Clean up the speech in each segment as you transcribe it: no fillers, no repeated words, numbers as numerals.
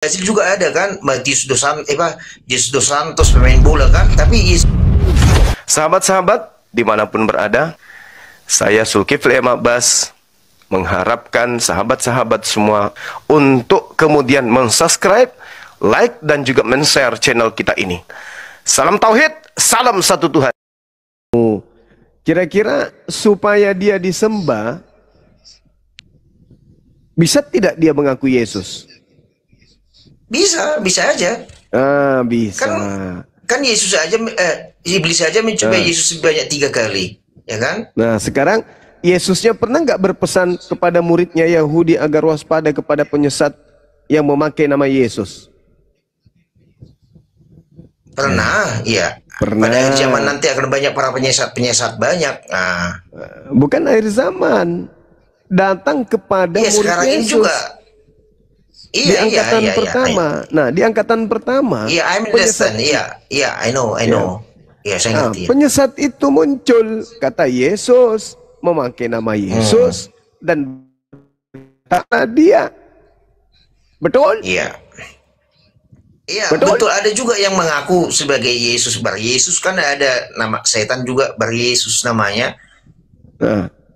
Brazil juga ada kan, Jesus dos Santos pemain bola kan, tapi Sahabat-sahabat, dimanapun berada, saya Zulkifli M. Abbas mengharapkan sahabat-sahabat semua untuk kemudian mensubscribe, like, dan juga men-share channel kita ini. Salam Tauhid, salam satu Tuhan. Kira-kira supaya dia disembah, bisa tidak dia mengaku Yesus? bisa aja. Bisa. Kan Yesus aja, iblis aja mencoba Yesus sebanyak 3 kali, ya kan? Nah, sekarang Yesusnya pernah nggak berpesan kepada muridnya Yahudi agar waspada kepada penyesat yang memakai nama Yesus? Pernah, iya. Pernah. Pada akhir zaman nanti akan banyak para penyesat banyak. Nah, bukan akhir zaman, datang kepada iya, murid sekarang Yesus. ini juga. Di angkatan pertama. Nah, di angkatan pertama. Iya, I understand. Iya, I know. Iya, saya ngerti. Penyesat itu muncul, kata Yesus, memakai nama Yesus dan kata dia. Betul? Iya. Iya, betul. Ada juga yang mengaku sebagai Yesus. Bar Yesus kan ada nama setan juga, Bar Yesus namanya.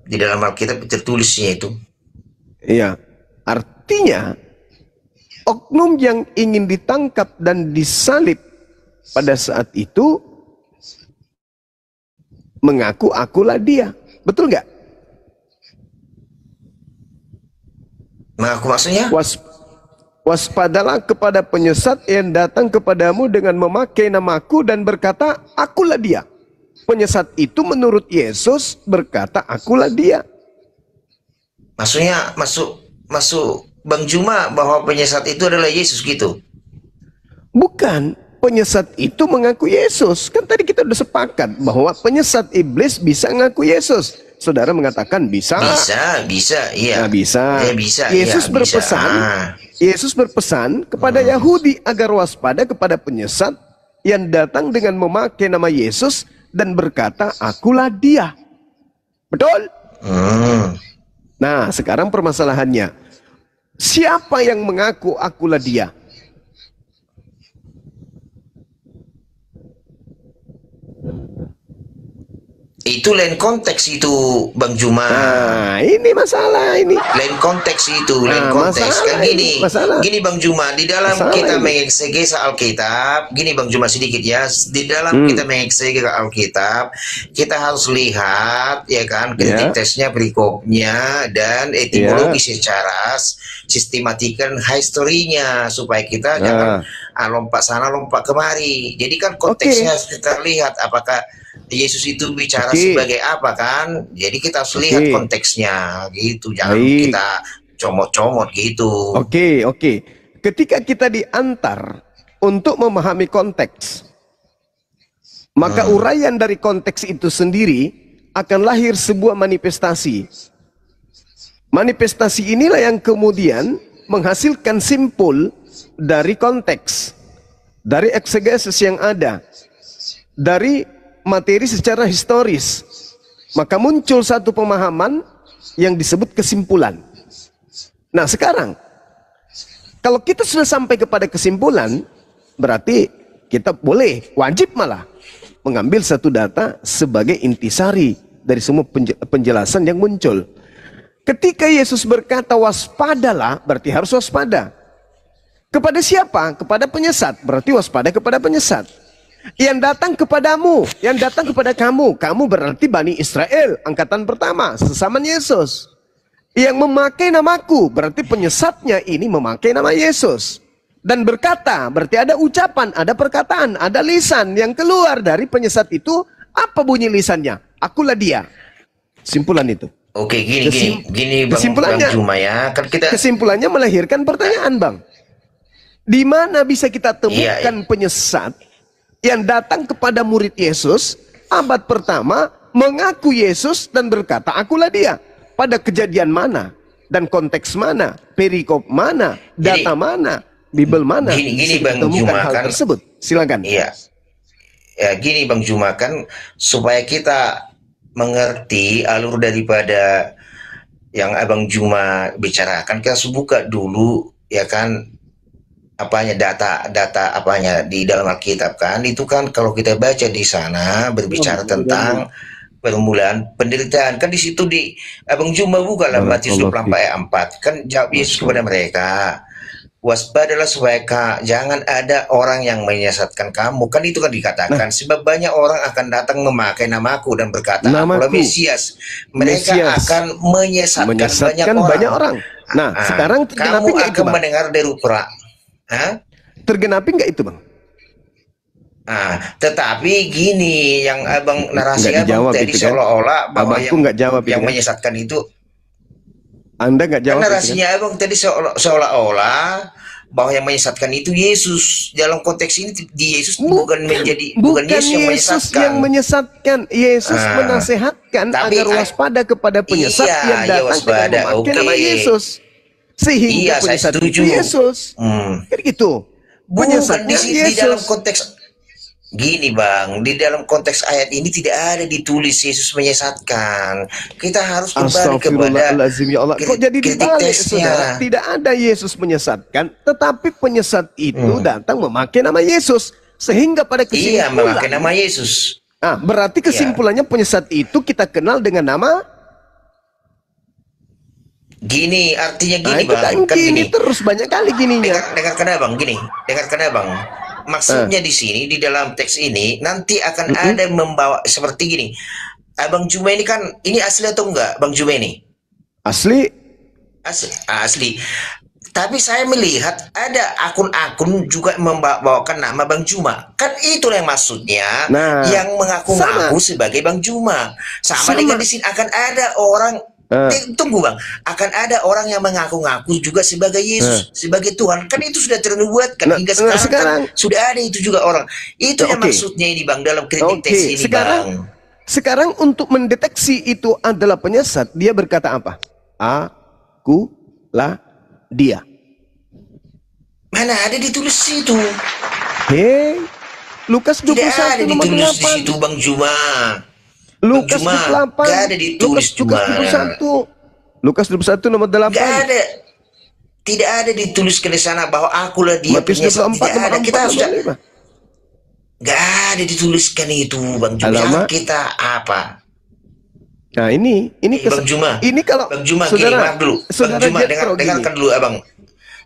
Di dalam Alkitab tertulisnya itu. Iya. Artinya oknum yang ingin ditangkap dan disalib pada saat itu mengaku akulah dia. Betul nggak? Mengaku maksudnya? Waspadalah kepada penyesat yang datang kepadamu dengan memakai namaku dan berkata, akulah dia. Penyesat itu menurut Yesus berkata, akulah dia. Maksudnya masuk Bang Juma bahwa penyesat itu adalah Yesus gitu? Bukan, penyesat itu mengaku Yesus. Kan tadi kita udah sepakat bahwa penyesat iblis bisa mengaku Yesus. Saudara mengatakan bisa. Bisa, iya. Nah, bisa. Bisa. Yesus iya, berpesan. Yesus berpesan kepada Yahudi agar waspada kepada penyesat yang datang dengan memakai nama Yesus dan berkata, akulah dia. Betul? Nah, sekarang permasalahannya. Siapa yang mengaku akulah dia? Itu lain konteks itu, Bang Juma. Nah, ini masalah ini. Lain konteks itu, lain konteks. Kan gini Bang Juma, di dalam kita mengeksegese Alkitab, gini Bang Juma sedikit ya, di dalam kita mengeksegese Alkitab, kita harus lihat ya kan, kritik-tesnya, perikopnya, dan etimologi secara sistematikan historinya supaya kita jangan lompat sana lompat kemari. Jadi kan konteksnya kita lihat apakah Yesus itu bicara sebagai apa kan? Jadi kita harus lihat konteksnya gitu. Jangan kita comot-comot gitu. Oke. Ketika kita diantar untuk memahami konteks, maka uraian dari konteks itu sendiri akan lahir sebuah manifestasi. Manifestasi inilah yang kemudian menghasilkan simpul dari konteks, dari eksegesis yang ada, dari materi secara historis, maka muncul satu pemahaman yang disebut kesimpulan. Nah, sekarang kalau kita sudah sampai kepada kesimpulan, berarti kita boleh, wajib malah mengambil satu data sebagai intisari dari semua penjelasan yang muncul. Ketika Yesus berkata waspadalah, berarti harus waspada. Kepada siapa? Kepada penyesat, berarti waspada kepada penyesat. Yang datang kepadamu, yang datang kepada kamu berarti Bani Israel, angkatan pertama, sesama Yesus. Yang memakai namaku, berarti penyesatnya ini memakai nama Yesus. Dan berkata, berarti ada ucapan, ada perkataan, ada lisan yang keluar dari penyesat itu. Apa bunyi lisannya? Akulah dia. Kesimpulan itu. Oke, gini Bang Juma ya. Kan kesimpulannya melahirkan pertanyaan, Bang. Di mana bisa kita temukan penyesat yang datang kepada murid Yesus abad pertama mengaku Yesus dan berkata akulah dia? Pada kejadian mana dan konteks mana, perikop mana, data mana, Bible mana? Gini Bang Juma kan tersebut. Silakan. Iya. Ya, gini Bang Juma kan supaya kita mengerti alur daripada yang Abang Juma bicarakan, kita harus buka dulu ya kan apanya data apanya di dalam Alkitab kan itu kan kalau kita baca di sana berbicara tentang permulaan penderitaan kan di situ di Abang Juma buka lah Matius 24 ayat 4 kan jawab Yesus kepada mereka, waspadalah supaya jangan ada orang yang menyesatkan kamu, kan itu kan dikatakan sebab banyak orang akan datang memakai namaku dan berkata akulah Mesias, mereka akan menyesatkan banyak orang. Nah, sekarang kamu akan mendengar deru perang. Tergenapi nggak itu, Bang? Tetapi gini yang abang narasi abang tadi kan? Seolah-olah bahwa yang menyesatkan itu Anda nggak jawab. Kan narasinya kan? Abang tadi seolah-olah bahwa yang menyesatkan itu Yesus. Dalam konteks ini di Yesus bukan Yesus yang menyesatkan. Yesus menasehatkan agar waspada kepada penyesat yang datang dengan memakai nama Yesus. Sehingga penyesat itu Yesus. Kan gitu. Bukan di dalam konteks gini Bang, di dalam konteks ayat ini tidak ada ditulis Yesus menyesatkan. Kita harus kembali kepada ya Allah. Kok jadi dibalik, saudara? Tidak ada Yesus menyesatkan, tetapi penyesat itu datang memakai nama Yesus. Sehingga pada kesimpulan memakai nama Yesus. Berarti kesimpulannya penyesat itu kita kenal dengan nama gini, artinya gini Bang. Kan gini terus banyak kali gininya. Dengarkan Abang, gini. Dengarkan Abang. Maksudnya di sini di dalam teks ini nanti akan ada membawa seperti gini. Abang Juma ini kan ini asli atau enggak Bang Juma ini? Asli. Asli. Tapi saya melihat ada akun-akun juga membawakan nama Bang Juma. Kan itulah yang maksudnya yang mengaku-ngaku sebagai Bang Juma. Sama dengan di sini akan ada orang tunggu Bang, akan ada orang yang mengaku-ngaku juga sebagai Yesus, sebagai Tuhan. Kan itu sudah ternubuatkan hingga sekarang kan sudah ada itu juga orang. Itu yang maksudnya ini Bang dalam kritik teks ini Bang. Sekarang untuk mendeteksi itu adalah penyesat, dia berkata apa? Akulah dia. Mana ada ditulis situ? Lukas 21 tidak ada ditulis di situ Bang Juma. Lukas 28, gak ada ditulis Lukas 21 nomor 8. Gak ada. Tidak ada dituliskan di sana bahwa akulah dia penyesat. Tidak ada. Kita harus gak ada dituliskan itu Bang Juma. Kita apa? Nah ini Bang Juma. Ini kalau Bang Juma saudara, gini, dulu. Bang Juma dengarkan dulu Abang.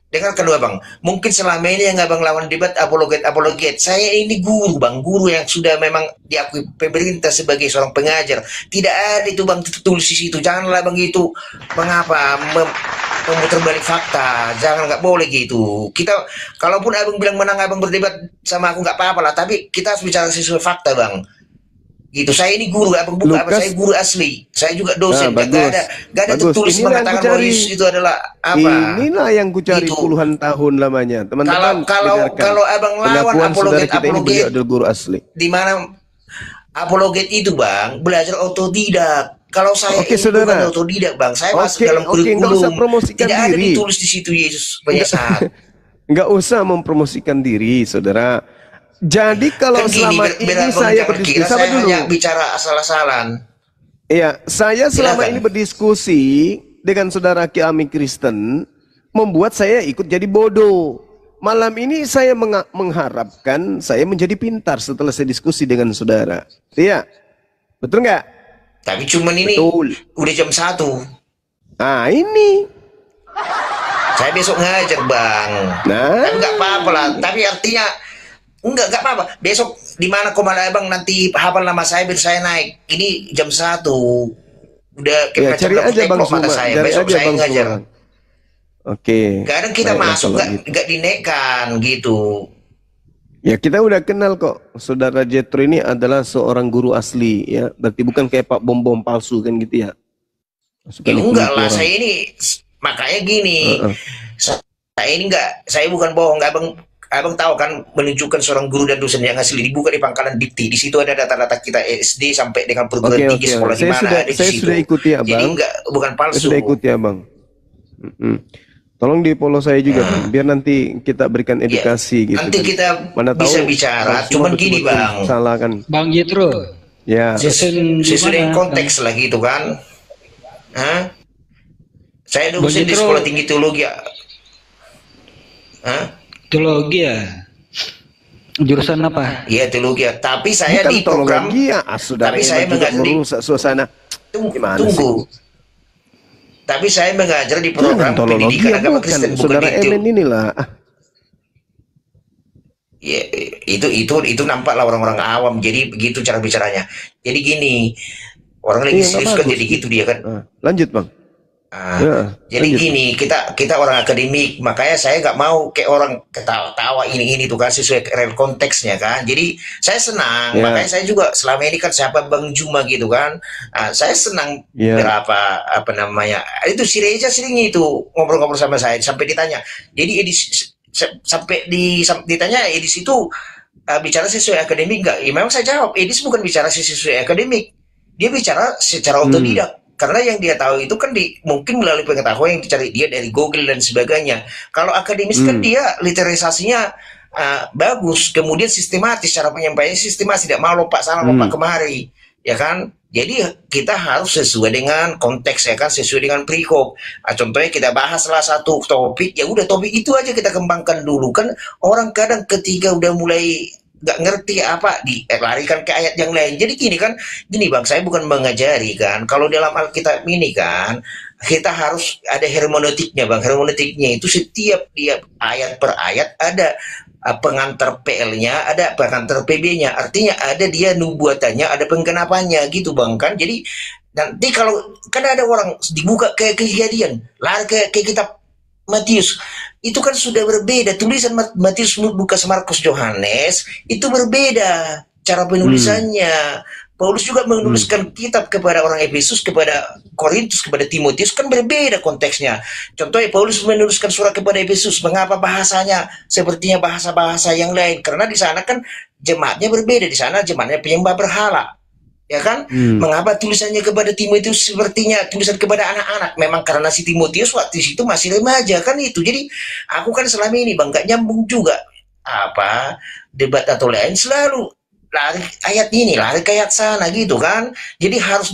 Dengarkan dulu Abang. Mungkin selama ini yang Abang lawan debat apologet. Saya ini guru Bang, guru yang sudah memang diakui pemerintah sebagai seorang pengajar. Tidak ada itu Bang tulis di situ. Janganlah Bang gitu. Mengapa memutar balik fakta? Jangan, nggak boleh gitu. Kita kalaupun Abang bilang menang Abang berdebat sama aku nggak apa-apa lah. Tapi kita harus bicara sesuai fakta Bang. Gitu. Saya ini guru, Abang buka apa? Saya guru asli. Saya juga dosen. Gak ada tertulis mengatakan bahwa Yesus itu adalah apa? Inilah yang kucari puluhan tahun lamanya, teman-teman. Kalau Abang lawan apologet guru asli. Di mana apologet itu Bang belajar otodidak. Kalau saya bukan otodidak Bang, saya masuk dalam kurikulum. Tidak ada ditulis di situ Yesus penyesat. Nggak usah mempromosikan diri, saudara. Jadi kalau selama ini saya berdiskusi, hanya bicara asal-asalan. Iya, saya selama ini berdiskusi dengan saudara Kiami Kristen, membuat saya ikut jadi bodoh. Malam ini saya mengharapkan saya menjadi pintar setelah saya diskusi dengan saudara. Iya, betul nggak? Tapi cuman ini udah jam 1. Ini. Saya besok ngajar Bang. Tapi nggak apa-apa lah. Tapi artinya enggak apa-apa. Besok di mana Komanda Abang nanti hafal nama saya biar saya naik. Ini jam 1. Udah cari aja Bang Suma. Besok saya ngajar. Oke. Kadang kita masuk enggak dinekan gitu. Ya kita udah kenal kok. Saudara Jetro ini adalah seorang guru asli ya. Berarti bukan kayak Pak Bom-bom palsu kan gitu ya. Enggak lah, saya ini makanya gini. Saya ini saya bukan bohong. Abang tahu kan menunjukkan seorang guru dan dosen yang asli dibuka di Pangkalan Dikti. Di situ ada data-data kita SD sampai dengan perguruan tinggi sekolah di mana ada di situ. Sudah ikuti Abang. Jadi bukan palsu. Saya sudah ikuti Abang. Tolong di follow saya juga biar nanti kita berikan edukasi gitu. Nanti kita bisa bicara. Cuman gini Bang. Salah kan. Bang Jetro. Ya. Sesuai konteks lah gitu kan. Saya dosen di sekolah tinggi teologi. Teologi ya. Jurusan apa? Iya, teologi. Tapi saya Bukan di program, teologi ya, saudara, tapi saya juga mengajar di merusak suasana. Gimana tunggu. sih? Tapi saya mengajar di Jangan program teologi pendidikan ya, agama bukan Kristen, bukan saudara di Emen inilah. ya, itu nampaklah orang-orang awam. Jadi begitu cara bicaranya. Jadi gini, orang lagi Iya, nggak serius kan bagus. jadi gitu dia kan. Lanjut bang. Ya, Jadi lanjut. gini, kita orang akademik, makanya saya nggak mau kayak orang ketawa-tawa ini tuh kan, sesuai real konteksnya kan. Jadi saya senang, Ya. makanya saya juga selama ini kan siapa Bang Juma gitu kan. Saya senang Ya. berapa apa namanya itu si Reza sering itu ngobrol-ngobrol sama saya sampai ditanya. Jadi sampai ditanya Edis itu bicara sesuai akademik nggak? Ya, memang saya jawab, Edis bukan bicara sesuai akademik, dia bicara secara otodidak. Karena yang dia tahu itu kan mungkin melalui pengetahuan yang dicari dia dari Google dan sebagainya. Kalau akademis kan dia literalisasinya bagus, kemudian sistematis, cara penyampaiannya sistematis, tidak mau lompat sana lompat kemari, ya kan? Jadi kita harus sesuai dengan konteks, ya kan, sesuai dengan perikop. Contohnya kita bahas salah satu topik, ya udah topik itu aja kita kembangkan dulu. Kan orang kadang ketika udah mulai nggak ngerti apa dilarikan ke ayat yang lain. Jadi gini bang, saya bukan mengajari kan. Kalau dalam Alkitab ini kan kita harus ada hermeneutiknya bang. Hermeneutiknya itu setiap ayat per ayat ada pengantar PL-nya, ada pengantar PB-nya. Artinya ada dia nubuatannya, ada penggenapannya gitu bang kan. Jadi nanti kalau kan ada orang dibuka ke Kejadian, lari ke kitab Matius, itu kan sudah berbeda. Tulisan Matius, Lukas, Markus, Yohanes itu berbeda cara penulisannya. Paulus juga menuliskan kitab kepada orang Efesus, kepada Korintus, kepada Timotius, kan berbeda konteksnya. Contohnya Paulus menuliskan surat kepada Efesus, mengapa bahasanya sepertinya bahasa-bahasa yang lain? Karena di sana kan jemaatnya berbeda, di sana jemaatnya penyembah berhala. Ya kan? Mengapa tulisannya kepada Timotius sepertinya tulisan kepada anak-anak? Memang karena si Timotius waktu itu masih remaja kan itu. Jadi aku kan selama ini bang gak nyambung juga apa debat atau lain, selalu lari ayat ini, lari ke ayat sana gitu kan. Jadi harus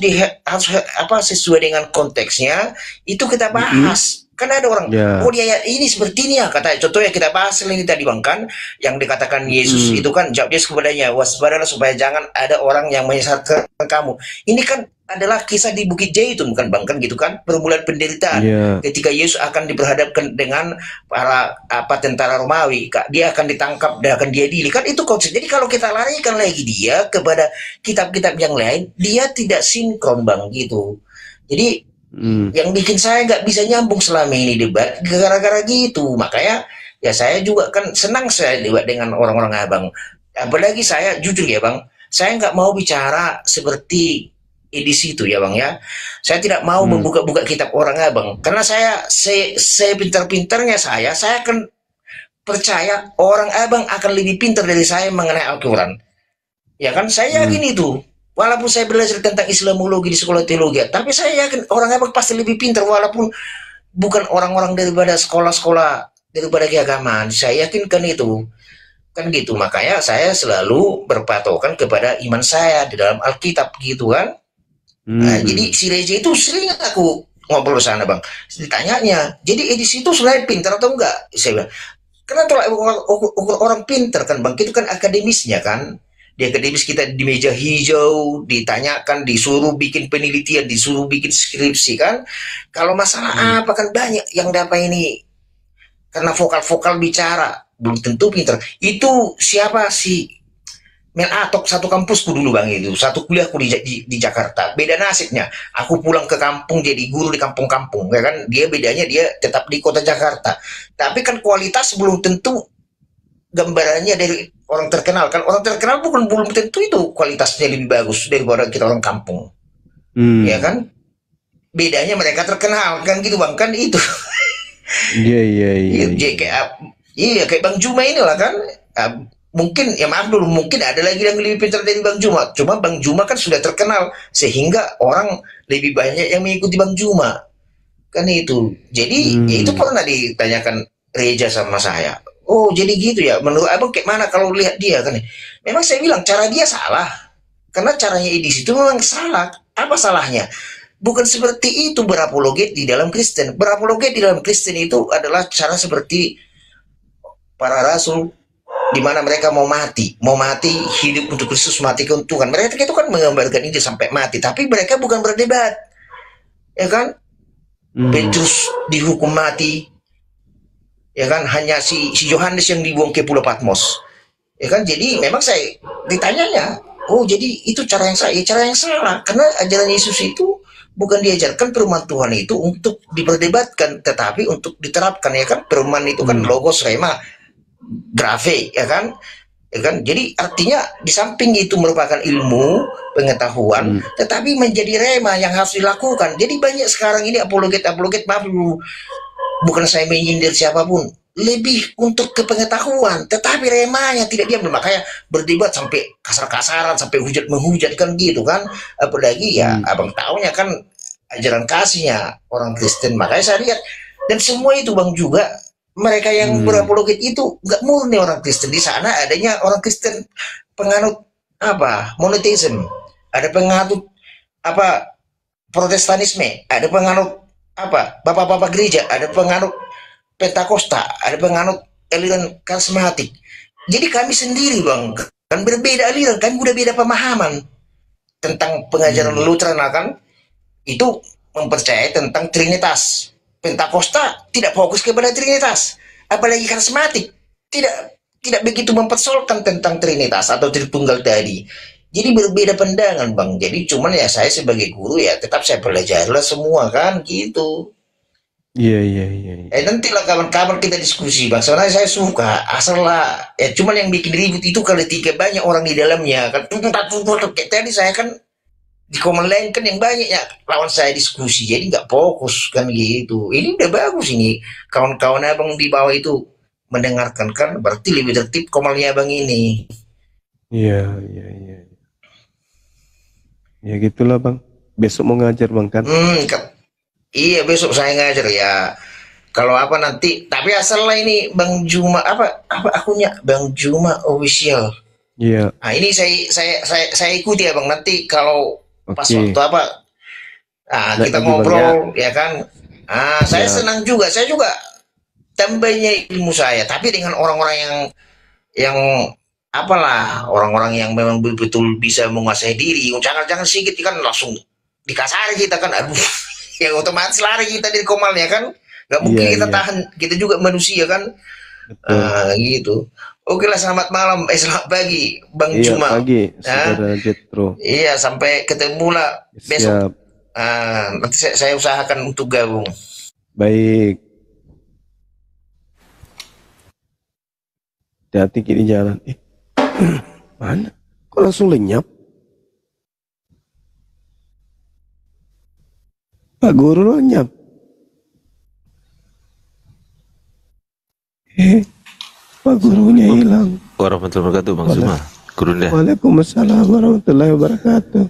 sesuai dengan konteksnya itu kita bahas. Kan ada orang, oh di ayat ini seperti ini ya, kata contohnya kita bahas ini tadi bang kan, yang dikatakan Yesus itu kan jawab Yesus kepadanya, waspadalah supaya jangan ada orang yang menyesatkan kamu. Ini kan adalah kisah di Bukit Zaitun kan bang kan gitu kan, permulaan penderitaan ketika Yesus akan diperhadapkan dengan para tentara Romawi, dia akan ditangkap dan akan diadili kan, itu konsep. Jadi kalau kita larikan lagi dia kepada kitab-kitab yang lain, dia tidak sinkron bang gitu. Jadi yang bikin saya nggak bisa nyambung selama ini debat gara-gara gitu. Makanya ya saya juga kan senang saya debat dengan orang-orang abang. Apalagi saya jujur ya bang, saya nggak mau bicara seperti edisi itu ya bang ya. Saya tidak mau membuka-buka kitab orang abang, karena saya pintar-pintarnya saya akan percaya orang abang akan lebih pintar dari saya mengenai Al-Quran. Ya kan, saya yakin itu. Walaupun saya belajar tentang Islamologi di sekolah teologi, tapi saya yakin orang abang pasti lebih pintar, walaupun bukan orang-orang daripada sekolah-sekolah daripada keagamaan. Saya yakinkan itu. Kan gitu. Makanya saya selalu berpatokan kepada iman saya di dalam Alkitab gitu kan. Nah, jadi si Reza itu sering aku ngobrol sana bang. Ditanyanya, jadi edisi itu selain pintar atau enggak? Saya bilang, karena orang pintar kan bang, itu kan akademisnya kan. Di akademis kita di meja hijau, ditanyakan, disuruh bikin penelitian, disuruh bikin skripsi kan. Kalau masalah apa kan banyak yang dapat ini. Karena vokal-vokal bicara, belum tentu pinter. Itu siapa sih? Mel Atok satu kampusku dulu bang itu. Satu kuliahku di Jakarta. Beda nasibnya. Aku pulang ke kampung jadi guru di kampung-kampung. Ya kan? Dia bedanya dia tetap di kota Jakarta. Tapi kan kualitas belum tentu gambarannya dari orang terkenal kan. Orang terkenal belum tentu itu kualitasnya lebih bagus daripada kita orang kampung. Ya kan, bedanya mereka terkenal kan gitu bang kan itu. Iya kayak Bang Juma inilah kan. Mungkin ya maaf dulu, mungkin ada lagi yang lebih pintar dari Bang Juma, cuma Bang Juma kan sudah terkenal sehingga orang lebih banyak yang mengikuti Bang Juma kan itu. Jadi ya itu pernah ditanyakan Reza sama saya. Oh jadi gitu ya, menurut abang kayak mana kalau lihat dia kan? Memang saya bilang cara dia salah, karena caranya edisi itu memang salah. Apa salahnya? Bukan seperti itu berapologet di dalam Kristen. Berapologet di dalam Kristen itu adalah cara seperti para rasul, di mana mereka mau mati hidup untuk Kristus, mati ke Tuhan. Mereka itu kan menggambarkan ini sampai mati, tapi mereka bukan berdebat, ya kan? Petrus dihukum mati, ya kan? Hanya si Yohanes yang dibuang ke Pulau Patmos, ya kan? Jadi memang saya ditanyanya, oh jadi itu cara yang salah, karena ajaran Yesus itu bukan diajarkan firman Tuhan itu untuk diperdebatkan, tetapi untuk diterapkan, ya kan? Firman itu kan logos, rema, grafe, ya kan? Jadi artinya di samping itu merupakan ilmu pengetahuan, tetapi menjadi rema yang harus dilakukan. Jadi banyak sekarang ini apologet, maaf dulu, bukan saya menyindir siapapun, lebih untuk kepengetahuan, tetapi remanya tidak diambil. Makanya berdebat sampai kasar-kasaran, sampai menghujat kan gitu kan. Apalagi ya abang tahunya kan ajaran kasihnya orang Kristen. Makanya saya lihat, dan semua itu bang juga mereka yang berapologet itu nggak murni orang Kristen. Di sana adanya orang Kristen penganut monoteisme, ada penganut Protestanisme, ada penganut bapak-bapak gereja, ada penganut Pentakosta, ada penganut aliran karismatik. Jadi kami sendiri bang kan berbeda aliran, kami udah beda pemahaman tentang pengajaran Lutheran, kan itu mempercayai tentang Trinitas. Pentakosta tidak fokus kepada Trinitas, apalagi karismatik tidak begitu mempersoalkan tentang Trinitas atau Tritunggal tadi. Jadi berbeda pandangan bang. Jadi cuman ya saya sebagai guru ya tetap saya pelajarilah semua kan gitu. Iya. Nantilah kawan-kawan kita diskusi bang. Sebenarnya saya suka, asal lah. Ya cuman yang bikin ribut itu kalau banyak orang di dalamnya kan. Kayak tadi saya kan di komen lain kan yang banyak ya lawan saya diskusi, jadi nggak fokus kan gitu. Ini udah bagus ini, kawan-kawan abang di bawah itu mendengarkan kan, berarti lebih tertib komalnya abang ini. Iya. Ya gitulah bang. Besok mau ngajar bang kan? Iya besok saya ngajar ya. Kalau nanti, tapi asal lah ini Bang Juma akunnya Bang Juma official. Iya. Nah ini saya ikuti ya bang. Nanti kalau pas waktu kita ngobrol ya kan. Saya senang juga, saya juga tambahnya ilmu saya, tapi dengan orang-orang yang orang-orang yang memang betul-betul bisa menguasai diri. Jangan sedikit kan langsung dikasari kita kan, aduh ya otomatis lari kita dari komalnya kan, nggak mungkin kita tahan, kita juga manusia kan. Gitu. Oke lah, selamat malam, selamat pagi Bang Juma. Pagi, saudara Jetro. Iya, sampai ketemu lah besok. Nanti saya usahakan untuk gabung. Baik. Hati-hati kiri jalan. Mana? Kok langsung lenyap? Pak Guru lenyap. Pak Gurunya hilang. Warahmatullahi wabarakatuh Bang Zuma. Gurunda. Waalaikumsalam warahmatullahi wabarakatuh.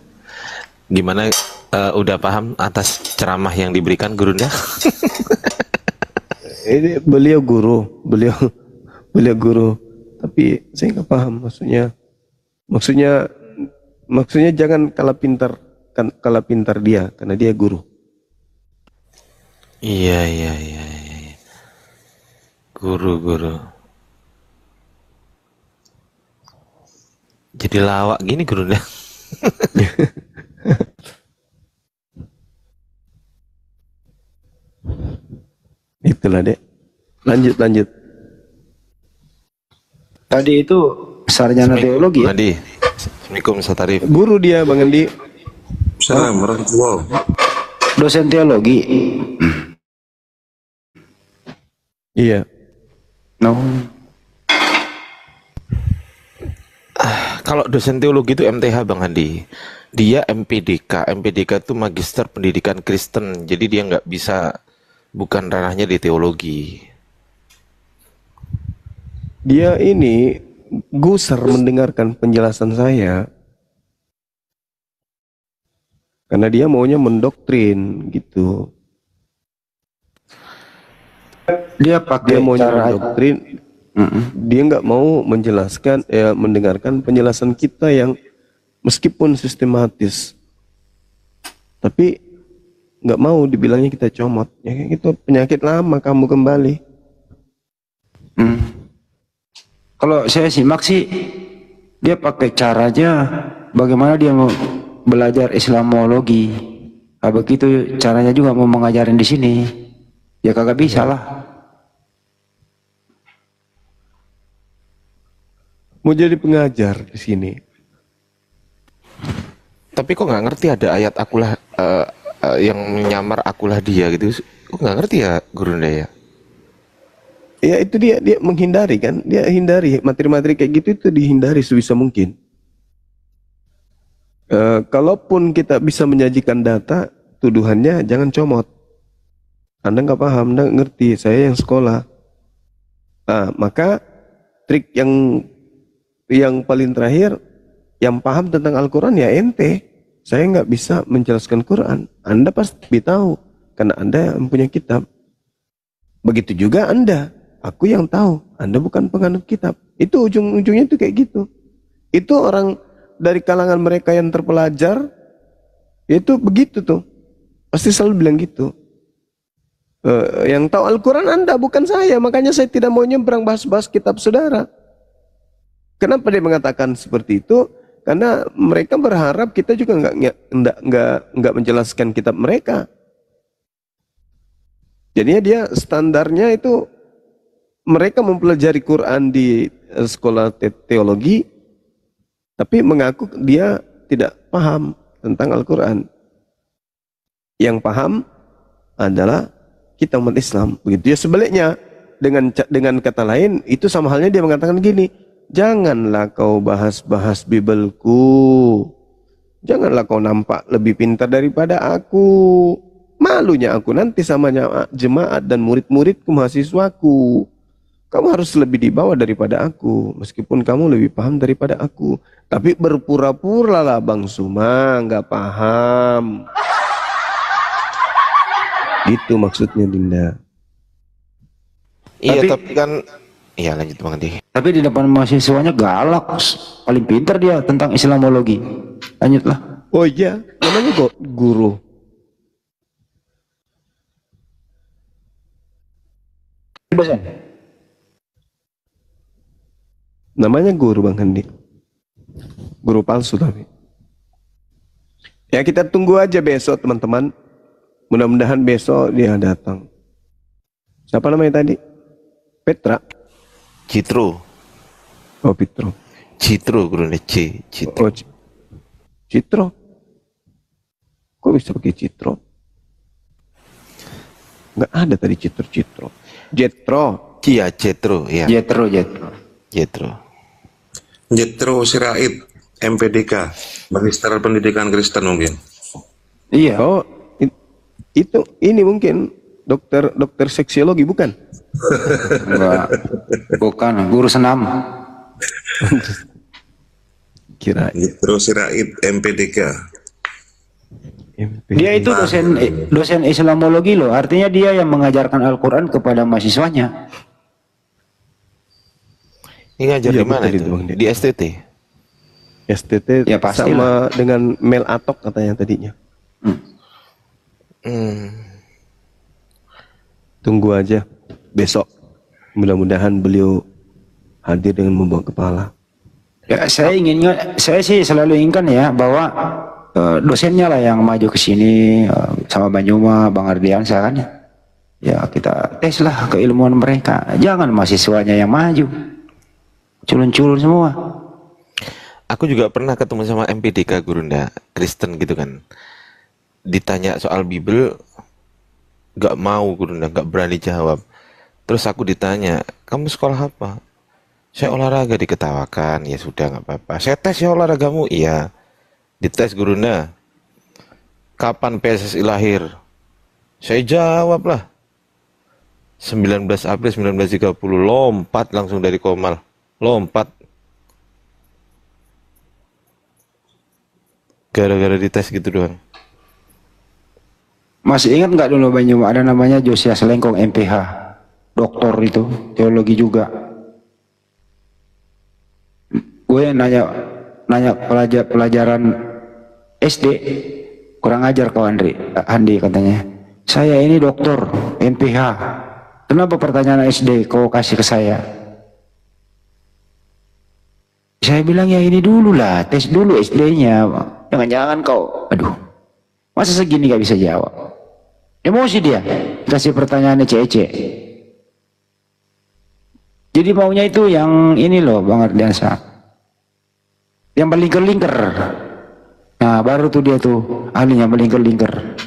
Gimana, udah paham atas ceramah yang diberikan Gurunda? Ini beliau guru. Tapi saya nggak paham maksudnya jangan kalah pintar dia karena dia guru. Iya. Guru. Jadi lawak gini Gurunda. Itulah dek. Lanjut. Tadi itu sarjana teologi. Andi. Assalamualaikum Ustaz Arif. Guru dia Bang Andi. Assalamualaikum. Dosen teologi. Iya. No. Kalau dosen teologi itu MTH Bang Andi. Dia MPDK. MPDK itu Magister Pendidikan Kristen. Jadi dia nggak bisa, bukan ranahnya di teologi. Dia ini gusar mendengarkan penjelasan saya. Karena dia maunya mendoktrin gitu. Dia pakai maunya cara mendoktrin. Dia nggak mau menjelaskan, mendengarkan penjelasan kita yang meskipun sistematis, tapi nggak mau dibilangnya kita comot. Ya kayak gitu, penyakit lama kamu kembali. Kalau saya simak sih, dia pakai caranya bagaimana dia mau belajar Islamologi. Nah, begitu caranya juga mau mengajarin di sini. Ya kagak bisa lah. Mau jadi pengajar di sini. Tapi kok nggak ngerti ada ayat akulah yang menyamar akulah dia gitu. Kok nggak ngerti ya Guru Nda ya? Ya itu dia menghindari kan. Dia hindari materi-materi kayak gitu, itu dihindari sebisa mungkin. Kalaupun kita bisa menyajikan data, tuduhannya jangan comot. Anda nggak paham, Anda nggak ngerti, saya yang sekolah. Nah, maka trik yang paling terakhir, yang paham tentang Al-Quran ya ente. Saya nggak bisa menjelaskan Quran. Anda pasti tahu, karena Anda yang punya kitab. Begitu juga Anda. Aku yang tahu, Anda bukan penganut kitab. Itu ujung-ujungnya itu kayak gitu. Itu orang dari kalangan mereka yang terpelajar, itu begitu tuh. Pasti selalu bilang gitu. Yang tahu Al-Quran Anda, bukan saya. Makanya saya tidak mau nyebrang bahas-bahas kitab saudara. Kenapa dia mengatakan seperti itu? Karena mereka berharap kita juga nggak menjelaskan kitab mereka. Jadinya dia standarnya itu mereka mempelajari Quran di sekolah teologi, tapi mengaku dia tidak paham tentang Al-Quran. Yang paham adalah kita umat Islam. Begitu ya sebaliknya. Dengan kata lain, itu sama halnya dia mengatakan gini, janganlah kau bahas-bahas Bibelku. Janganlah kau nampak lebih pintar daripada aku. Malunya aku nanti sama jemaat dan murid-muridku, mahasiswaku. Kamu harus lebih di bawah daripada aku, meskipun kamu lebih paham daripada aku. Tapi berpura-pura lah Bang Suma, nggak paham. Itu maksudnya Dinda. Iya, tapi kan, iya lanjut Bang Andi. Tapi di depan mahasiswanya galak, paling pintar dia tentang Islamologi. Lanjutlah. Oh iya, namanya kok guru. Dosen. Namanya guru Bang Handi. Guru palsu tapi. Ya kita tunggu aja besok teman-teman. Mudah-mudahan besok dia datang. Siapa namanya tadi? Petra. Citro. Oh Petro. Citro Guru Nda. Citro. Oh, Citro. Kok bisa pakai Citro? Nggak ada tadi Citro. Jetro. Iya Citro ya. Jetro. Jethro Sirait, MPDK, Magister Pendidikan Kristen mungkin. Iya. Oh, ini mungkin dokter seksiologi bukan? Enggak. Bukan, guru senam. Kira Jethro Sirait, MPDK. Dia itu dosen Islamologi loh. Artinya dia yang mengajarkan Al-Quran kepada mahasiswanya. Ini ngajar Iya, di mana betul itu? itu, Bang. Di STT? STT Ya, pastilah. sama dengan Mel Atok katanya tadinya. Tunggu aja besok. Mudah-mudahan beliau hadir dengan membawa kepala. Ya, saya sih selalu inginkan ya bahwa dosennya lah yang maju ke sini sama Bang Juma, Bang Ardiansyah kan. Ya kita tes lah keilmuan mereka. Jangan mahasiswanya yang maju. Culun-culun semua. Aku juga pernah ketemu sama MPDK Guru Nda, Kristen gitu kan. Ditanya soal Bible, gak mau Guru Nda, gak berani jawab. Terus aku ditanya, kamu sekolah apa? Saya olahraga, diketawakan. Ya sudah gak apa-apa. Saya tes ya olahragamu? Iya. Dites Guru Nda. Kapan PSSI lahir? Saya jawab lah. 19 April 1930, lompat langsung dari Komal. Lompat. Gara-gara dites gitu doang. Masih ingat nggak dulu Bang Juma ada namanya Josias Lengkong MPH, doktor itu teologi juga. Gue nanya pelajaran SD kurang ajar kau Andi katanya. Saya ini doktor MPH. Kenapa pertanyaan SD kau kasih ke saya? Saya bilang ya ini dulu lah, tes dulu SD-nya. Jangan-jangan kau, aduh, masa segini gak bisa jawab? Emosi dia, kasih pertanyaannya cece. Jadi maunya itu yang ini loh Bang Ardiansa, yang berlingkar-lingkar. Nah baru tuh dia tuh ahlinya berlingkar-lingkar.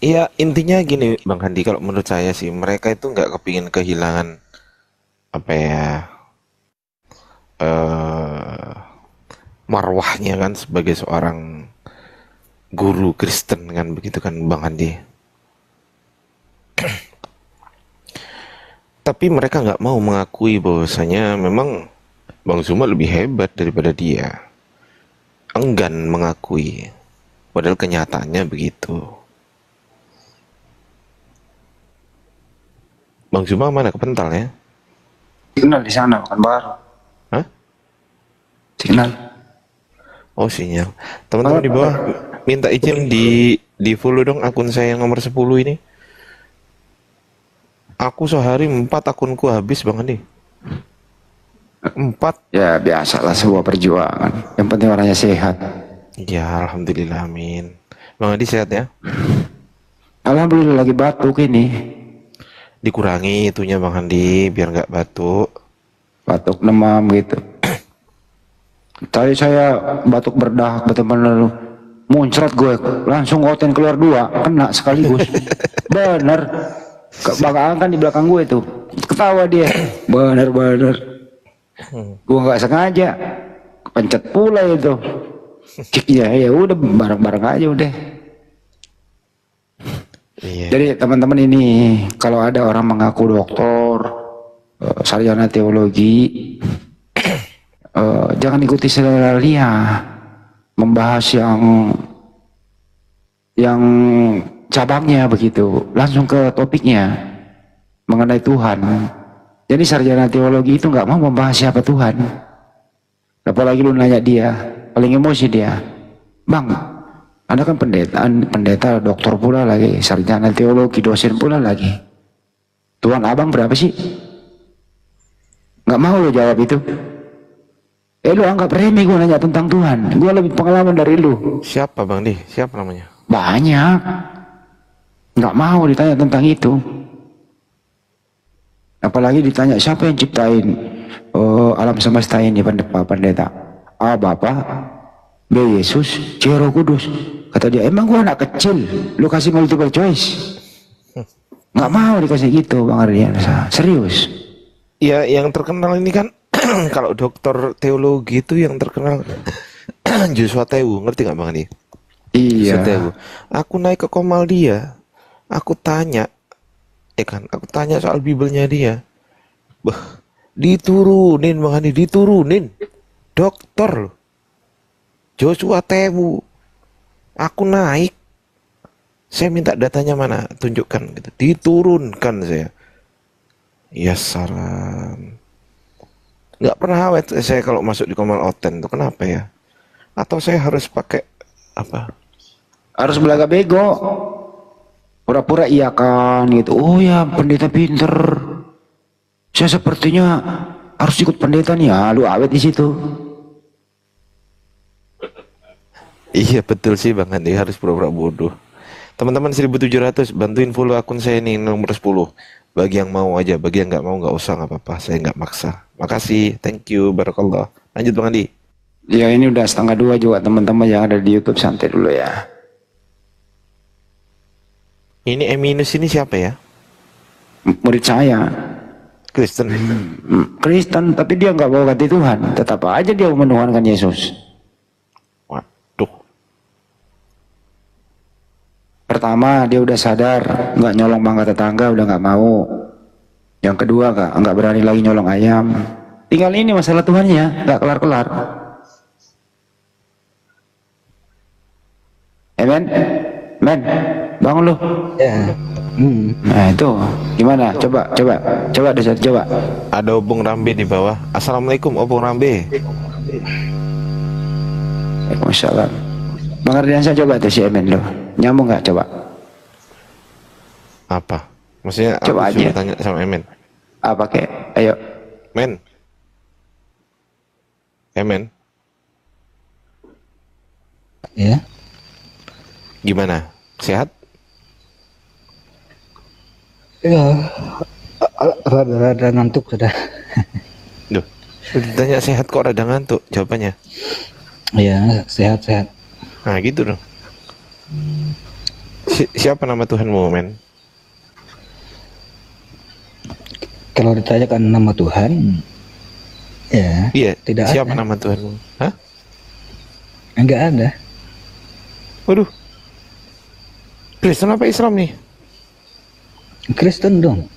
Iya, intinya gini Bang Handi, kalau menurut saya sih mereka itu nggak kepingin kehilangan apa ya, marwahnya kan sebagai seorang guru Kristen kan, begitu kan Bang Handi. Tapi mereka nggak mau mengakui bahwasanya memang Bang Zuma lebih hebat daripada dia. Enggan mengakui, padahal kenyataannya begitu. Bang Zuma mana kepental ya? Signal di sana bukan baru. Hah? Signal. Oh sinyal. Teman-teman di bawah minta izin di follow dong akun saya yang nomor 10 ini. Aku sehari 4 akunku habis Bang Andi. 4. Ya biasalah sebuah perjuangan. Yang penting orangnya sehat. Ya alhamdulillah amin. Bang Andi sehat ya? Alhamdulillah lagi batuk ini. Dikurangi itunya Bang Andi biar nggak batuk. Batuk demam gitu. Tadi saya batuk berdahak betul-betul muncrat gue langsung oten keluar 2 kena sekaligus. Bener. Bakalan kan di belakang gue tuh ketawa dia. Bener. Gue nggak sengaja pencet pula itu. Ciknya ya udah bareng-bareng aja udah. Iya. Jadi teman-teman ini kalau ada orang mengaku doktor, sarjana teologi, jangan ikuti selera dia membahas yang cabangnya begitu, langsung ke topiknya mengenai Tuhan. Jadi sarjana teologi itu nggak mau membahas siapa Tuhan. Apalagi lu nanya dia, paling emosi dia, Bang, Anda kan pendeta doktor pula lagi, sarjana teologi, dosen pula lagi. Tuhan abang berapa sih? Nggak mau lo jawab itu. Lu anggap remeh gue nanya tentang Tuhan. Gue lebih pengalaman dari lu. Siapa Bang Di? Siapa namanya? Banyak. Nggak mau ditanya tentang itu. Apalagi ditanya siapa yang ciptain alam semesta ini pendeta? A. Bapak, B. Yesus, C. Roh Kudus. Kata dia, emang gua anak kecil, lu kasih multiple choice? Nggak mau dikasih gitu Bang Ardian. Serius. Ya yang terkenal ini kan kalau dokter teologi itu yang terkenal Joshua Tewu, ngerti nggak Bang Andi? Iya. Tewu. Aku naik ke Komal dia, aku tanya, aku tanya soal Bibelnya dia, diturunin Bang Andi, diturunin, dokter loh, Joshua Tewu. Aku naik, saya minta datanya mana, tunjukkan gitu, diturunkan saya. Ya salam. Nggak pernah awet saya kalau masuk di Komal Oten tuh, kenapa ya? Atau saya harus pakai apa? Harus belaga bego. Pura-pura iya kan gitu. Oh ya pendeta pinter. Saya sepertinya harus ikut pendeta nih ya. Lu awet di situ. Iya betul sih Bang Andi, harus pura-pura bodoh. Teman-teman 1700 bantuin follow akun saya nih nomor 10. Bagi yang mau aja, bagi yang nggak mau nggak usah, nggak apa-apa, saya nggak maksa. Makasih, thank you, barakallah. Lanjut Bang Andi. Ya ini udah 1:30 juga teman-teman yang ada di YouTube, santai dulu ya. Ini Eminus ini siapa ya? Murid saya. Kristen. Kristen, tapi dia nggak bawa ganti Tuhan. Tetap aja dia menuhankan Yesus. Waduh. Pertama dia udah sadar nggak nyolong mangga tetangga, udah nggak mau. Yang kedua nggak berani lagi nyolong ayam. Tinggal ini masalah Tuhannya nggak kelar-kelar. Men, bangun lu. Ya. Nah itu gimana? Coba Desa, coba. Ada Opung Rambe di bawah. Assalamualaikum Opung Rambe. Waalaikumsalam. Bang Ardiansyah coba tuh si Emen lo. Nyambung nggak coba? Apa? Maksudnya Coba aku aja. tanya sama Emen. Apa kek? Ayo. Men, Men. Ya, Gimana? Sehat? ya, rada ngantuk sudah. Duh, ditanya sehat kok rada ngantuk jawabannya. Ya, sehat-sehat. Nah gitu dong. Siapa nama Tuhanmu, Men? Kalau ditanyakan nama Tuhan, ya, Iya, tidak siapa ada. nama Tuhanmu? Hah? Enggak ada. Waduh. Kristen apa Islam nih? Kristen dong.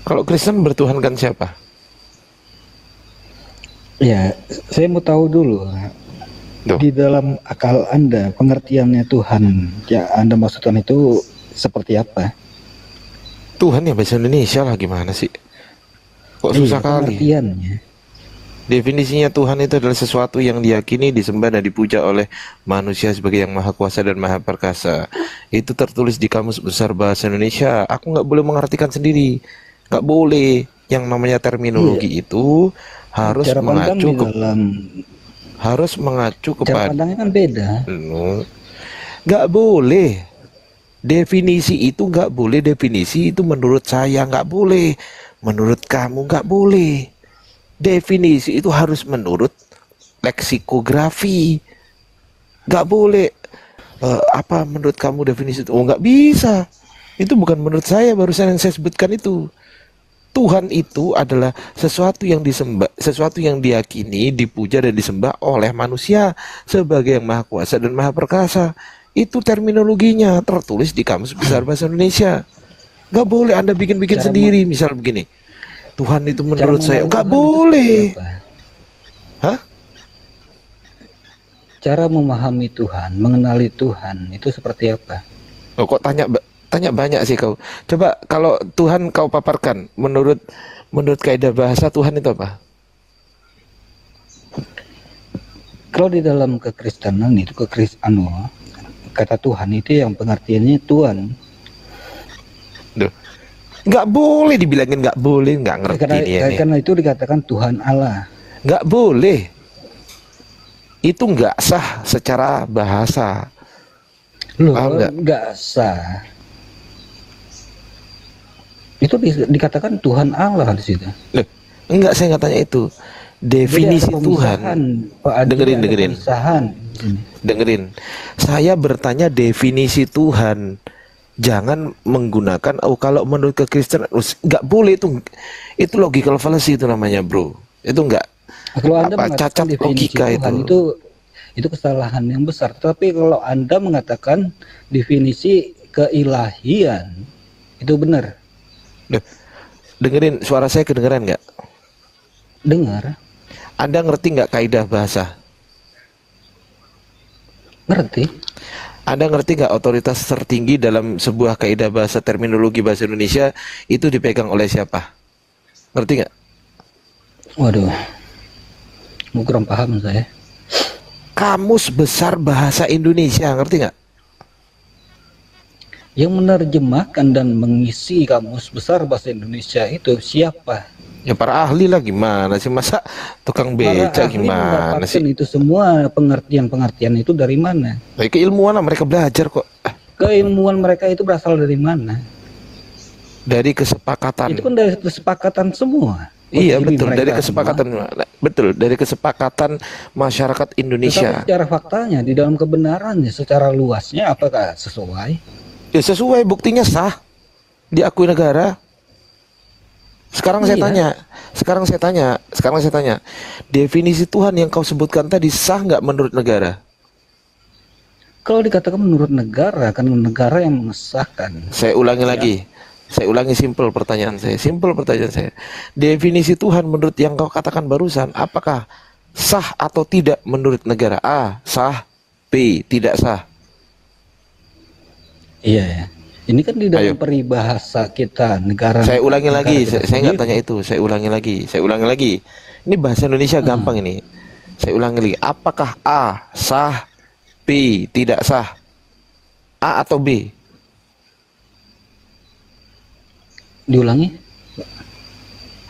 Kalau Kristen bertuhankan siapa? Ya, saya mau tahu dulu. Tuh. Di dalam akal Anda, pengertiannya Tuhan yang Anda maksudkan itu seperti apa? Tuhan ya bahasa Indonesia lah, gimana sih? Kok susah Iya, kali. pengertiannya. Definisinya Tuhan itu adalah sesuatu yang diyakini, disembah dan dipuja oleh manusia sebagai yang maha kuasa dan maha perkasa. Itu tertulis di Kamus Besar Bahasa Indonesia. Aku nggak boleh mengartikan sendiri. Nggak boleh. Yang namanya terminologi itu harus Cara pandang mengacu di ke, dalam harus mengacu cara kepada. pandangnya kan beda. Nggak boleh. Definisi itu nggak boleh. Definisi itu menurut saya nggak boleh. Menurut kamu nggak boleh. Definisi itu harus menurut leksikografi. Nggak boleh. Apa menurut kamu definisi itu? Oh, nggak bisa. Itu bukan menurut saya, barusan yang saya sebutkan itu. Tuhan itu adalah sesuatu yang disembah, sesuatu yang diyakini, dipuja dan disembah oleh manusia sebagai yang maha kuasa dan maha perkasa. Itu terminologinya tertulis di Kamus Besar Bahasa Indonesia. Nggak boleh Anda bikin-bikin sendiri. Misal begini, Tuhan itu menurut saya nggak boleh. Hah? Cara memahami Tuhan, mengenali Tuhan itu seperti apa? Oh, kok tanya banyak sih kau. Coba kalau Tuhan kau paparkan menurut kaidah bahasa Tuhan itu apa? Kalau di dalam kekristenan itu kata Tuhan itu yang pengertiannya Tuhan. Duh. Nggak boleh dibilangin nggak boleh, nggak ngerti dia nih. Karena itu dikatakan Tuhan Allah. Nggak boleh. Itu nggak sah secara bahasa. Loh, Paham nggak? nggak sah. Itu dikatakan Tuhan Allah di situ. Loh, enggak, saya nggak tanya itu. Definisi Jadi ada Tuhan. Dengerin. pemisahan di sini. Dengerin. Saya bertanya definisi Tuhan. Jangan menggunakan kalau menurut kekristenan nggak boleh itu logical fallacy itu namanya, bro. Itu nggak Kalau Anda apa cacat definisi logika Tuhan itu kesalahan yang besar. Tapi kalau Anda mengatakan definisi keilahian itu benar. Duh, dengerin suara saya, kedengeran nggak? Dengar, Anda ngerti nggak kaidah bahasa? ngerti? Anda ngerti nggak otoritas tertinggi dalam sebuah kaidah bahasa terminologi bahasa Indonesia itu dipegang oleh siapa? Ngerti nggak? Waduh, kurang paham saya. Kamus Besar Bahasa Indonesia, ngerti nggak? Yang menerjemahkan dan mengisi Kamus Besar Bahasa Indonesia itu siapa? Ya para ahli lah, gimana sih, masa tukang Para beca ahli gimana mendapatkan sih? itu semua pengertian-pengertian itu dari mana? Kayak keilmuan lah, mereka belajar kok. Keilmuan mereka itu berasal dari mana? Dari kesepakatan. Itu kan dari kesepakatan semua. Iya Posisi betul, mereka dari semua. kesepakatan, betul, dari kesepakatan masyarakat Tetapi Indonesia. secara faktanya di dalam kebenarannya secara luasnya apakah sesuai? Ya sesuai, buktinya sah, diakui negara. Sekarang saya Iya. tanya, definisi Tuhan yang kau sebutkan tadi sah nggak menurut negara? Kalau dikatakan menurut negara, kan negara yang mengesahkan. Saya ulangi lagi. Saya ulangi simpel pertanyaan saya. Definisi Tuhan menurut yang kau katakan barusan, apakah sah atau tidak menurut negara? A, sah. B, tidak sah. Iya ya. Ini kan di dalam Ayo. peribahasa kita negara. Saya ulangi negara lagi, kita saya nggak sendiri. tanya itu. Saya ulangi lagi. Ini bahasa Indonesia gampang ini. Saya ulangi lagi. Apakah A, sah. B, tidak sah. A atau B?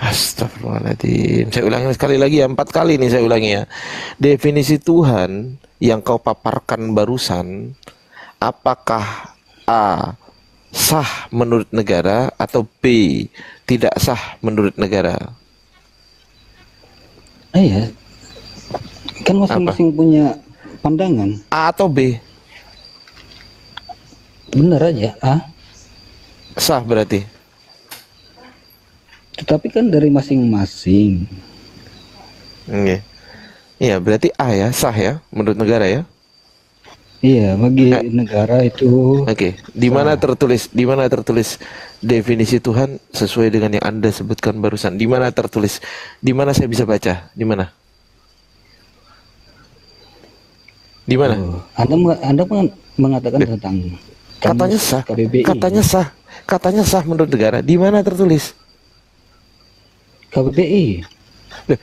Astagfirullahaladzim. Saya ulangi sekali lagi ya, 4 kali nih saya ulangi ya. Definisi Tuhan yang kau paparkan barusan, apakah A, sah menurut negara, atau B, tidak sah menurut negara? Iya, kan masing-masing punya pandangan. A atau B? Bener aja, A. Sah berarti. Tetapi kan dari masing-masing. Oke. Iya, berarti A ya, sah ya menurut negara ya. Iya, bagi negara itu. Oke, di mana tertulis definisi Tuhan sesuai dengan yang Anda sebutkan barusan? Di mana tertulis? Di mana saya bisa baca? Di mana? Di mana? Anda mengatakan tentang Katanya sah. KBBI. Katanya sah menurut negara. Di mana tertulis? KBBI. Loh,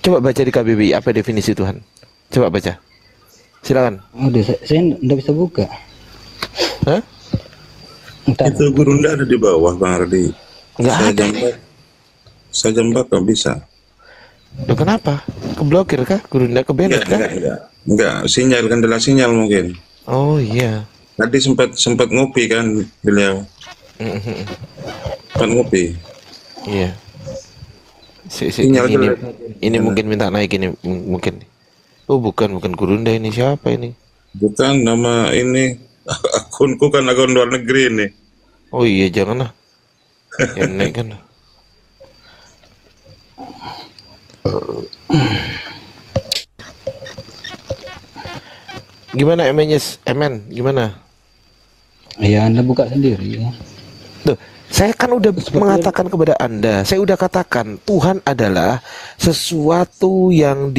coba baca di KBBI apa definisi Tuhan. Coba baca. Silakan. Oh, saya nggak bisa buka. Hah? Entah. Itu Gurunda ada di bawah, Bang Ardi. Nggak ada. Saya jambak nggak bisa. Loh, kenapa? Keblokir kah? Gurunda kebenet kah? Enggak. Sinyal, kendala sinyal mungkin. Oh iya. Tadi sempat ngopi kan beliau. Sempat ngopi. Iya. Sinyal ini mungkin minta naik ini mungkin. Oh bukan Gurunda, ini siapa ini? Bukan, nama ini akunku kan akun luar negeri ini. Oh iya, janganlah. Yang naik kan. Gimana MN gimana? Ya, Anda buka sendiri ya. Tuh, saya kan udah mengatakan kepada Anda, saya udah katakan Tuhan adalah sesuatu yang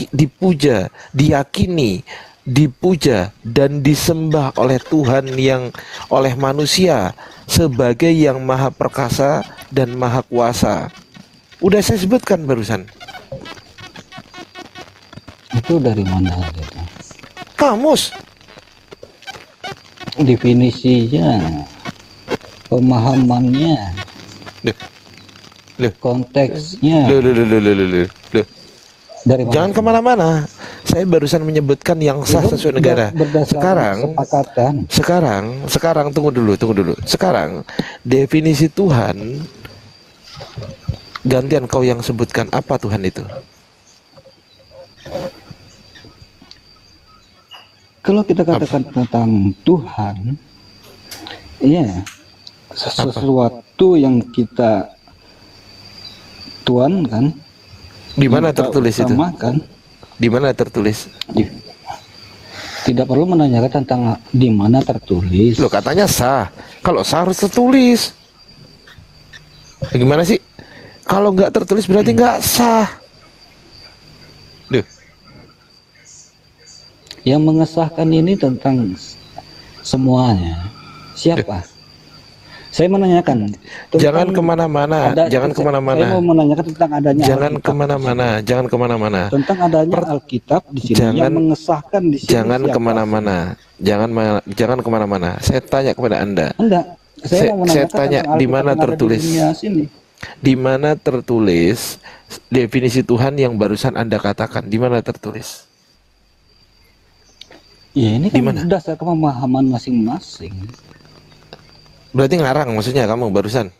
dipuja, diyakini, dipuja dan disembah oleh Tuhan yang oleh manusia sebagai yang maha perkasa dan maha kuasa. Udah saya sebutkan barusan. Itu dari mana gitu? Kamus. Definisinya, pemahamannya, Loh. konteksnya. Loh. Dari mana? Jangan kemana-mana. Saya barusan menyebutkan yang sah sesuai negara. Sekarang tunggu dulu. Sekarang definisi Tuhan, gantian kau yang sebutkan apa Tuhan itu? Kalau kita katakan tentang Tuhan, ya sesuatu yang kita tuankan. Di mana tertulis itu? Di mana tertulis? Tidak perlu menanyakan tentang di mana tertulis. Loh, katanya sah. Kalau sah harus tertulis. Gimana sih? Kalau nggak tertulis berarti nggak sah. Loh. Yang mengesahkan ini tentang semuanya. Siapa? Saya menanyakan. Jangan kemana-mana. Jangan kemana-mana. Saya mau menanyakan tentang adanya. Jangan kemana-mana. Jangan kemana-mana. Tentang adanya Alkitab di sini. Yang mengesahkan di sini. Jangan kemana-mana. Jangan kemana-mana. Saya tanya kepada Anda. Saya tanya di mana tertulis. Di mana tertulis definisi Tuhan yang barusan Anda katakan? Di mana tertulis? Ya ini kan dasar pemahaman masing-masing. Berarti ngarang maksudnya kamu barusan?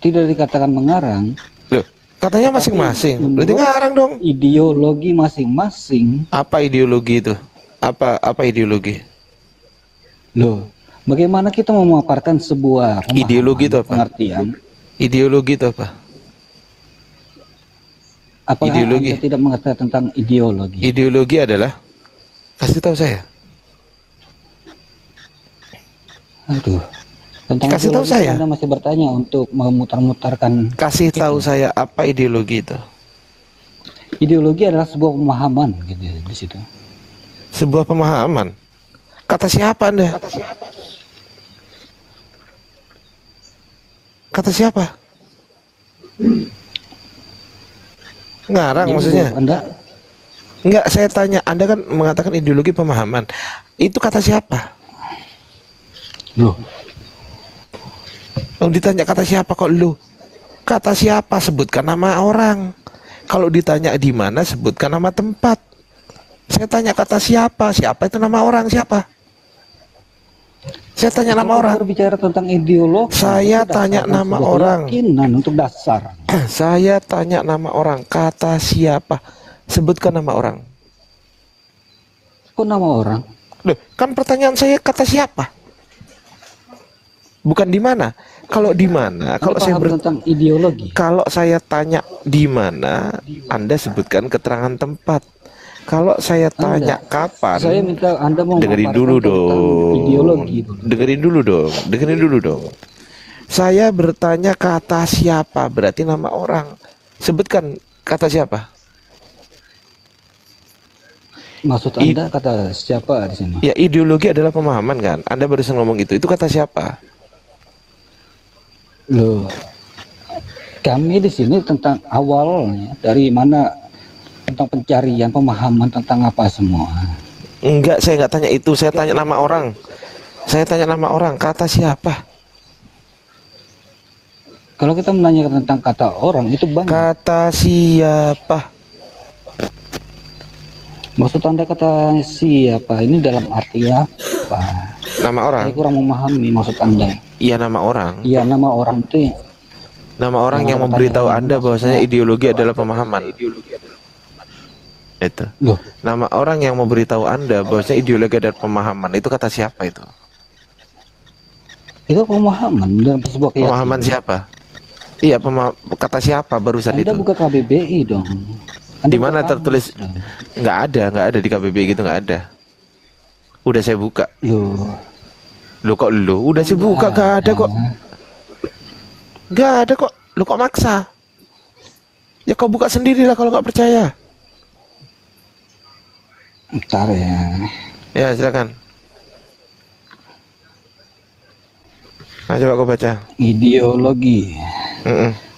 Tidak dikatakan mengarang. Loh, katanya masing-masing. Berarti ngarang dong. Ideologi masing-masing. Apa ideologi itu? Apa ideologi? Loh, bagaimana kita memaparkan sebuah ideologi itu apa? Pengertian. Ideologi itu apa? Apakah ideologi? Anda tidak mengatakan tentang ideologi? Ideologi adalah, kasih tahu saya. Aduh, tentang kasih tahu saya. Anda masih bertanya untuk memutar-mutarkan. Kasih tahu saya apa ideologi itu. Ideologi adalah sebuah pemahaman gitu di situ. Sebuah pemahaman. Kata siapa Anda? Kata siapa? Ngarang maksudnya? Anda? Enggak, saya tanya. Anda kan mengatakan ideologi pemahaman. Itu kata siapa? Loh, Kalau ditanya kata siapa kok lu? Kata siapa, sebutkan nama orang. Kalau ditanya di mana, sebutkan nama tempat. Saya tanya kata siapa, siapa itu nama orang, siapa? Saya tanya nama orang. Berbicara tentang ideologi. Saya tanya nama orang. Keyakinan untuk dasar. Saya tanya nama orang, kata siapa? Sebutkan nama orang. Kok nama orang? Loh, kan pertanyaan saya kata siapa? Bukan di mana. Kalau di mana, kalau saya tentang ideologi. Kalau saya tanya di mana, Anda sebutkan keterangan tempat. Kalau saya tanya kapan, saya minta Anda mau dengerin dulu dong. Ideologi dulu. Dengerin dulu dong. Saya bertanya kata siapa, berarti nama orang. Sebutkan kata siapa. Maksud Anda kata siapa di sini? Ya, ideologi adalah pemahaman kan. Anda barusan ngomong itu kata siapa? Loh, kami di sini tentang awalnya dari mana, tentang pencarian pemahaman tentang apa semua. Enggak, saya nggak tanya itu. Saya tanya nama orang. Saya tanya nama orang. Kata siapa? Kalau kita menanyakan tentang kata orang itu banyak. Kata siapa? Maksud Anda kata siapa? Ini dalam arti apa? Nama orang. Saya kurang memahami maksud Anda. Iya, nama orang. Iya, nama orang itu. Nama orang yang memberitahu Anda bahwasanya ideologi adalah pemahaman. Itu. Loh, Nama orang yang memberitahu Anda bahwasanya ideologi adalah pemahaman. Itu kata siapa itu? itu pemahaman dalam sebuah keyakinan. Pemahaman siapa? Iya, kata siapa barusan Anda itu? buka KBBI dong. Di mana tertulis? Nggak ada di KBBI gitu, nggak ada. Udah saya buka. Lu kok lu? Udah saya buka, nggak ada kok. Nggak ada kok. Lu kok maksa? Ya kau buka sendiri lah kalau nggak percaya. Ntar ya. Ya, silakan. Nah, coba kau baca. Ideologi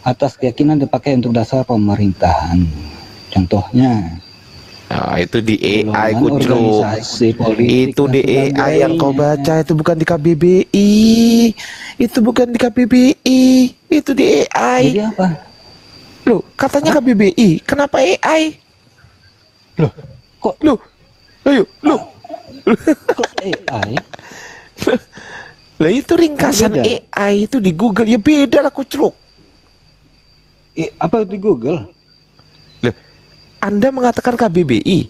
atas keyakinan dipakai untuk dasar pemerintahan. Contohnya, nah, itu di AI kucluk. organisasi politik Itu di dan AI yang kau sebagainya. baca, itu bukan di KBBI. Itu bukan di KBBI. Itu di AI. Jadi apa? Loh, katanya KBBI. Kenapa AI? Loh, kok Loh. Ayo, loh. kok AI? Lah itu ringkasan Beda. AI itu di Google. Ya beda lah kucluk. Apa di Google? Loh, Anda mengatakan KBBI.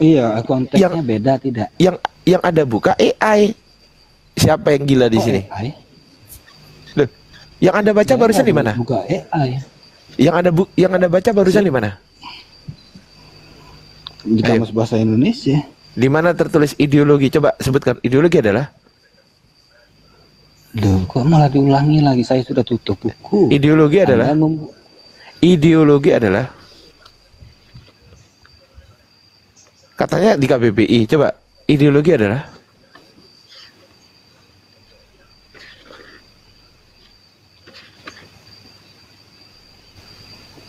Iya, konteksnya beda tidak? Yang ada buka AI. Siapa yang gila di Kok sini? AI? Loh, yang Anda baca barusan di mana? Buka AI. Yang Anda baca barusan di mana? Di Ayo. Kamus Bahasa Indonesia. Di mana tertulis ideologi? Coba sebutkan. Ideologi adalah? Loh, kok malah diulangi lagi? Saya sudah tutup buku. Ideologi adalah? Ideologi adalah? Katanya di KBBI. Coba, ideologi adalah?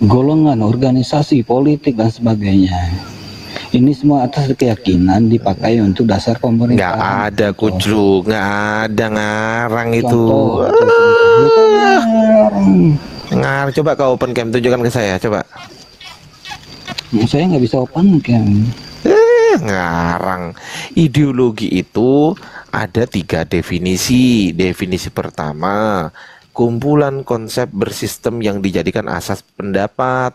Golongan, organisasi, politik, dan sebagainya. Ini semua atas keyakinan dipakai untuk dasar Nggak pemerintahan. ada kucluk, nggak ada ngarang itu. Contoh. Coba kau open cam, tunjukkan ke saya, coba. Saya nggak bisa open cam. Ngarang. Ideologi itu ada 3 definisi. Definisi pertama, kumpulan konsep bersistem yang dijadikan asas pendapat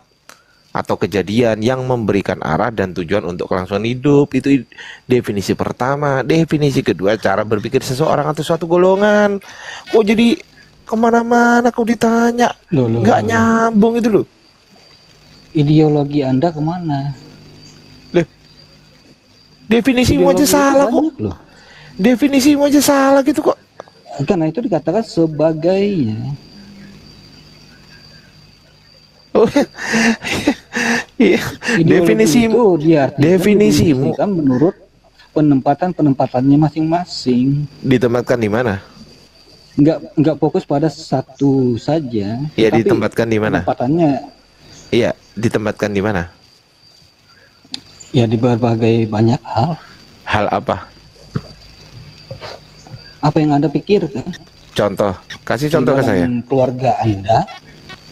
atau kejadian yang memberikan arah dan tujuan untuk kelangsungan hidup. Itu definisi pertama. Definisi kedua, cara berpikir seseorang atau suatu golongan. Kok jadi kemana-mana kau ditanya? Nggak nyambung itu loh. Ideologi Anda kemana? Definisimu aja salah kok. Loh. Definisimu aja salah gitu kok. Karena itu dikatakan sebagainya. Oh, iya. Definisimu, definisimu kan menurut penempatannya masing-masing. ditempatkan di mana? Nggak fokus pada satu saja. Iya, tapi ditempatkan di mana? Penempatannya Iya, ditempatkan di mana? ya di berbagai banyak hal. Hal apa? Apa yang Anda pikirkan? Contoh, kasih di contoh ke dalam saya. keluarga Anda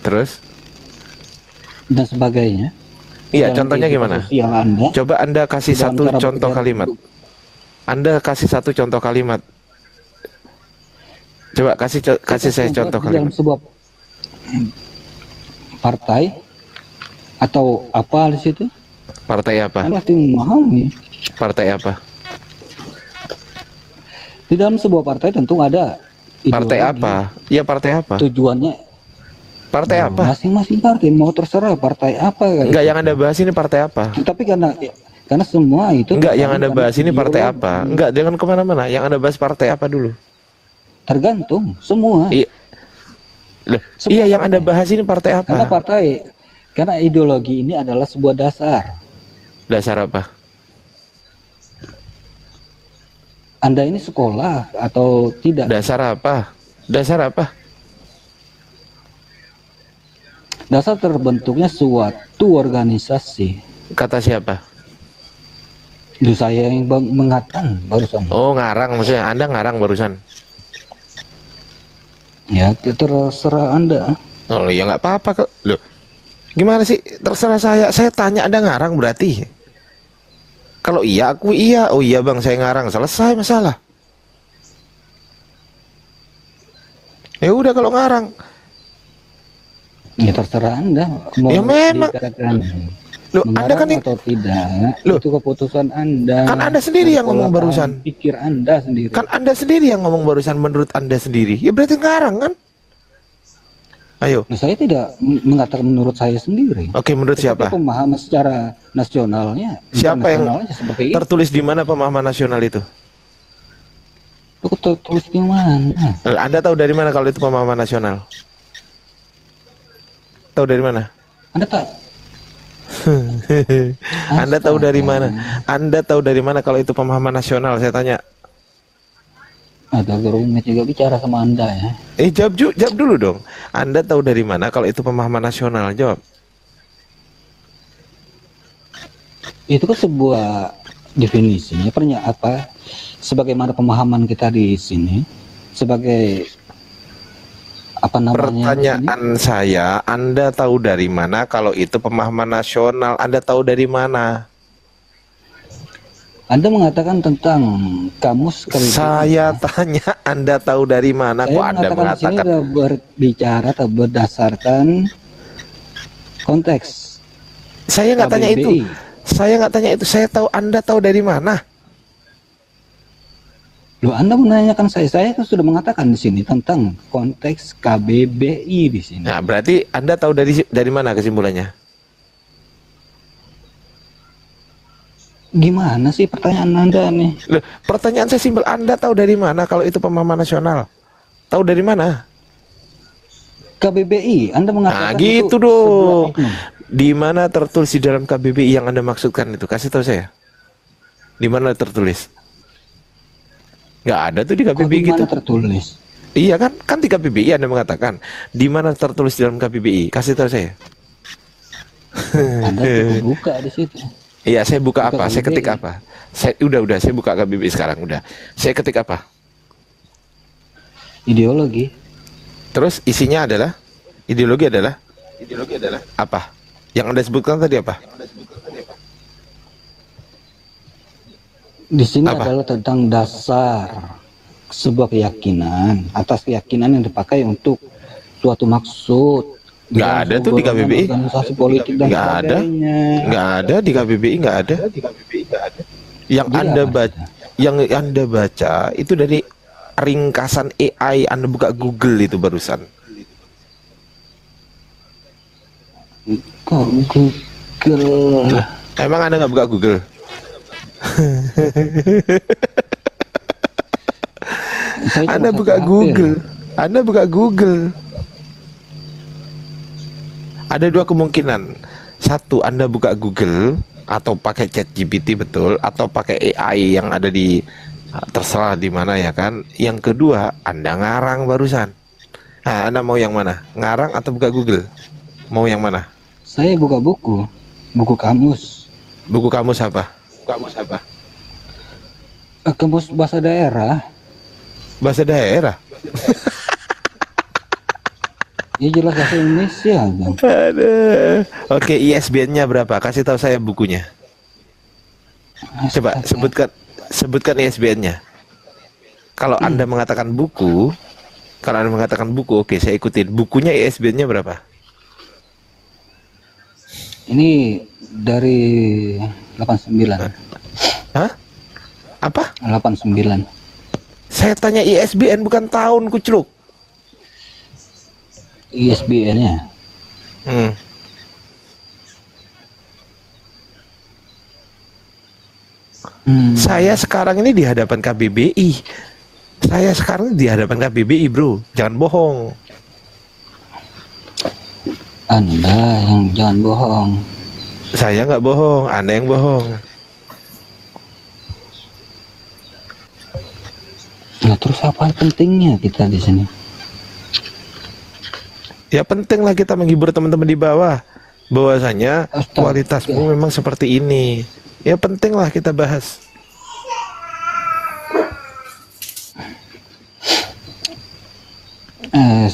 Terus? dan sebagainya. Di Iya, dalam contohnya kehidupan gimana? sosial Anda, Coba Anda kasih di dalam satu cara contoh berpikir kalimat. hidup. Anda kasih satu contoh kalimat. Coba kasih saya contoh Di dalam kalimat. sebuah partai atau apa di situ, Partai apa? Anda pasti memahami. Partai apa? Di dalam sebuah partai tentu ada Partai ideologi. apa? Ya partai apa? Tujuannya Partai apa? masing-masing partai mau terserah partai apa. Enggak, yang Anda bahas ini partai apa? Tapi karena semua itu Enggak, yang Anda tergantung bahas ini partai ideologi. apa? Enggak, jangan kemana-mana. Yang Anda bahas partai apa dulu? Tergantung semua. Iya. Loh, iya, yang Anda bahas ini partai Karena apa? karena ideologi ini adalah sebuah dasar. Dasar apa? Anda ini sekolah atau tidak? Dasar apa? Dasar apa? Dasar terbentuknya suatu organisasi. Kata siapa? Itu saya yang mengatakan barusan. Oh, ngarang maksudnya. Anda ngarang barusan. Ya, terserah Anda. Oh, ya nggak apa-apa kok. Loh, gimana sih? Terserah saya. Saya tanya Anda ngarang berarti. Kalau iya, aku iya. Oh iya bang, saya ngarang. Selesai masalah. Ya udah kalau ngarang. Ya terserah Anda. Mau Ya memang. dikatakan Loh, Anda kan mengarang atau tidak, Loh, itu keputusan Anda. kan Anda sendiri yang ngomong Pola barusan. pikir Anda sendiri. Kan Anda sendiri yang ngomong barusan menurut Anda sendiri. Ya berarti ngarang kan? Ayo. Nah, saya tidak mengatakan menurut saya sendiri. Oke, menurut Tetapi siapa? pemahaman secara nasionalnya, Siapa yang internasionalnya seperti itu. tertulis di mana pemahaman nasional itu? Itu tertulis di mana? Anda tahu dari mana kalau itu pemahaman nasional? Tahu dari mana? Anda tak? Anda tahu dari mana? Anda tahu dari mana kalau itu pemahaman nasional? Saya tanya. Agak rumit juga bicara sama Anda ya. Jawab dulu dong. Anda tahu dari mana kalau itu pemahaman nasional? Jawab. Itu kan sebuah definisinya, apa? Sebagaimana pemahaman kita di sini, sebagai apa namanya? Pertanyaan saya, Anda tahu dari mana kalau itu pemahaman nasional? Anda tahu dari mana? Anda mengatakan tentang kamus KBBI. Saya tanya, Anda tahu dari mana? Kok Anda Saya mengatakan di sini mengatakan? berbicara atau berdasarkan konteks. Saya nggak tanya KBBI. itu. Saya nggak tanya itu. Saya tahu. Anda tahu dari mana? Loh, Anda menanyakan saya kan sudah mengatakan di sini tentang konteks KBBI di sini. Nah, berarti Anda tahu dari mana kesimpulannya? Gimana sih pertanyaan Anda nih? Loh, pertanyaan saya simpel. Anda tahu dari mana kalau itu pemahaman nasional? Tahu dari mana? KBBI, Anda mengatakan Nah, gitu itu dong. sebuah oknum. Di mana tertulis di dalam KBBI yang Anda maksudkan itu? Kasih tahu saya. Di mana tertulis? Nggak ada tuh di Kok KBBI di gitu. mana tertulis? Iya kan? Kan di KBBI Anda mengatakan. Di mana tertulis di dalam KBBI? Kasih tahu saya. Anda cukup buka di situ. Iya, saya buka Buka apa? Saya ketik KBBI. apa? Udah, saya buka KBBI sekarang udah. Saya ketik apa? Ideologi. Terus isinya adalah ideologi adalah apa? Yang Anda sebutkan tadi apa? Di sini Apa? adalah tentang dasar sebuah keyakinan, atas keyakinan yang dipakai untuk suatu maksud. Nggak ada tuh di KBBI. Organisasi politik dan Nggak ada. sebagainya. Nggak ada di KBBI, nggak ada. Yang Jadi Anda apa? baca, yang Anda baca itu dari ringkasan AI. Anda buka Google itu barusan. Kok Google? Emang Anda nggak buka Google? Saya cuma Anda satu buka HP. Google. Anda buka Google. Ada dua kemungkinan. Satu, Anda buka Google atau pakai ChatGPT betul, atau pakai AI yang ada di terserah di mana ya kan. Yang kedua, Anda ngarang barusan. Nah, Anda mau yang mana? Ngarang atau buka Google? Mau yang mana? Saya buka buku kamus. Buku kamus apa? Kamus apa? Kamus bahasa daerah. Bahasa daerah. Ya jelas bahasa Indonesia. Bang. Aduh. Oke, ISBN-nya berapa? Kasih tahu saya bukunya. Coba sebutkan ISBN-nya. Kalau Anda mengatakan buku, oke, saya ikutin. Bukunya ISBN-nya berapa? Ini dari 89. Hah? Apa? 89. Saya tanya ISBN bukan tahun, kucluk. ISBN-nya. Saya sekarang ini di hadapan KBBI. Bro. Jangan bohong. Anda yang jangan bohong. Saya nggak bohong, Anda yang bohong. Nah, terus apa pentingnya kita di sini? Ya pentinglah kita menghibur teman-teman di bawah. Bahwasanya kualitasmu memang seperti ini. Ya pentinglah kita bahas.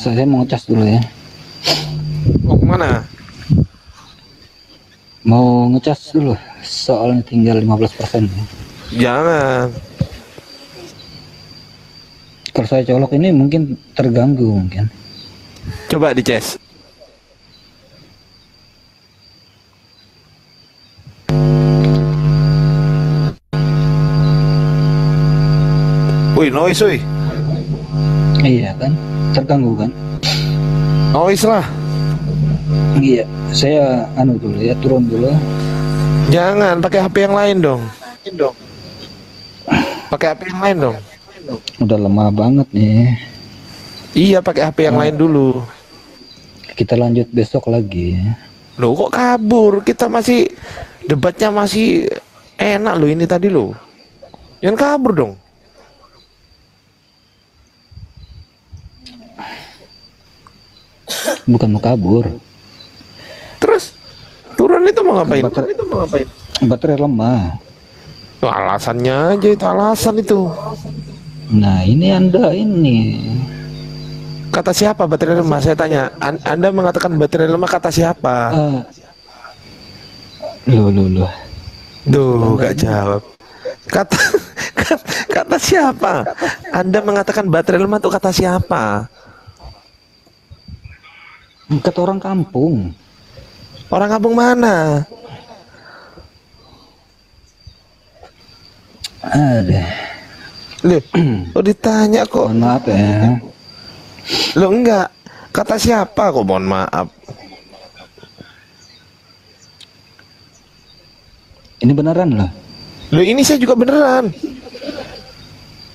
Saya mau ngecas dulu ya. Mau kemana? Mau ngecas dulu. Soalnya tinggal 15%. Jangan. Kalau saya colok ini mungkin terganggu mungkin. Coba dicas. Wih, noise, wih. Iya kan? Terganggu kan? Noise lah. Iya, saya dulu ya, turun dulu. Jangan, pakai HP yang lain dong. Pakai HP yang lain dong. Udah lemah banget nih. Iya, pakai HP yang lain dulu. Kita lanjut besok lagi. Loh, kok kabur? Kita masih debatnya masih enak loh ini tadi loh. Jangan kabur dong. Bukan mau kabur. Terus turun itu mau ngapain? Baterai lemah. Tuh, alasannya aja itu alasan itu. Nah, ini Anda ini. Kata siapa baterai lemah? Saya tanya. Anda mengatakan baterai lemah kata siapa? Loh. Duh, gak jawab. Kata siapa? Anda mengatakan baterai lemah itu kata siapa? Kata orang kampung. Orang kampung mana? Ada. Loh, ditanya kok. Mohon maaf ya. Loh, enggak. Kata siapa kok mohon maaf? Ini beneran loh. Loh, ini saya juga beneran.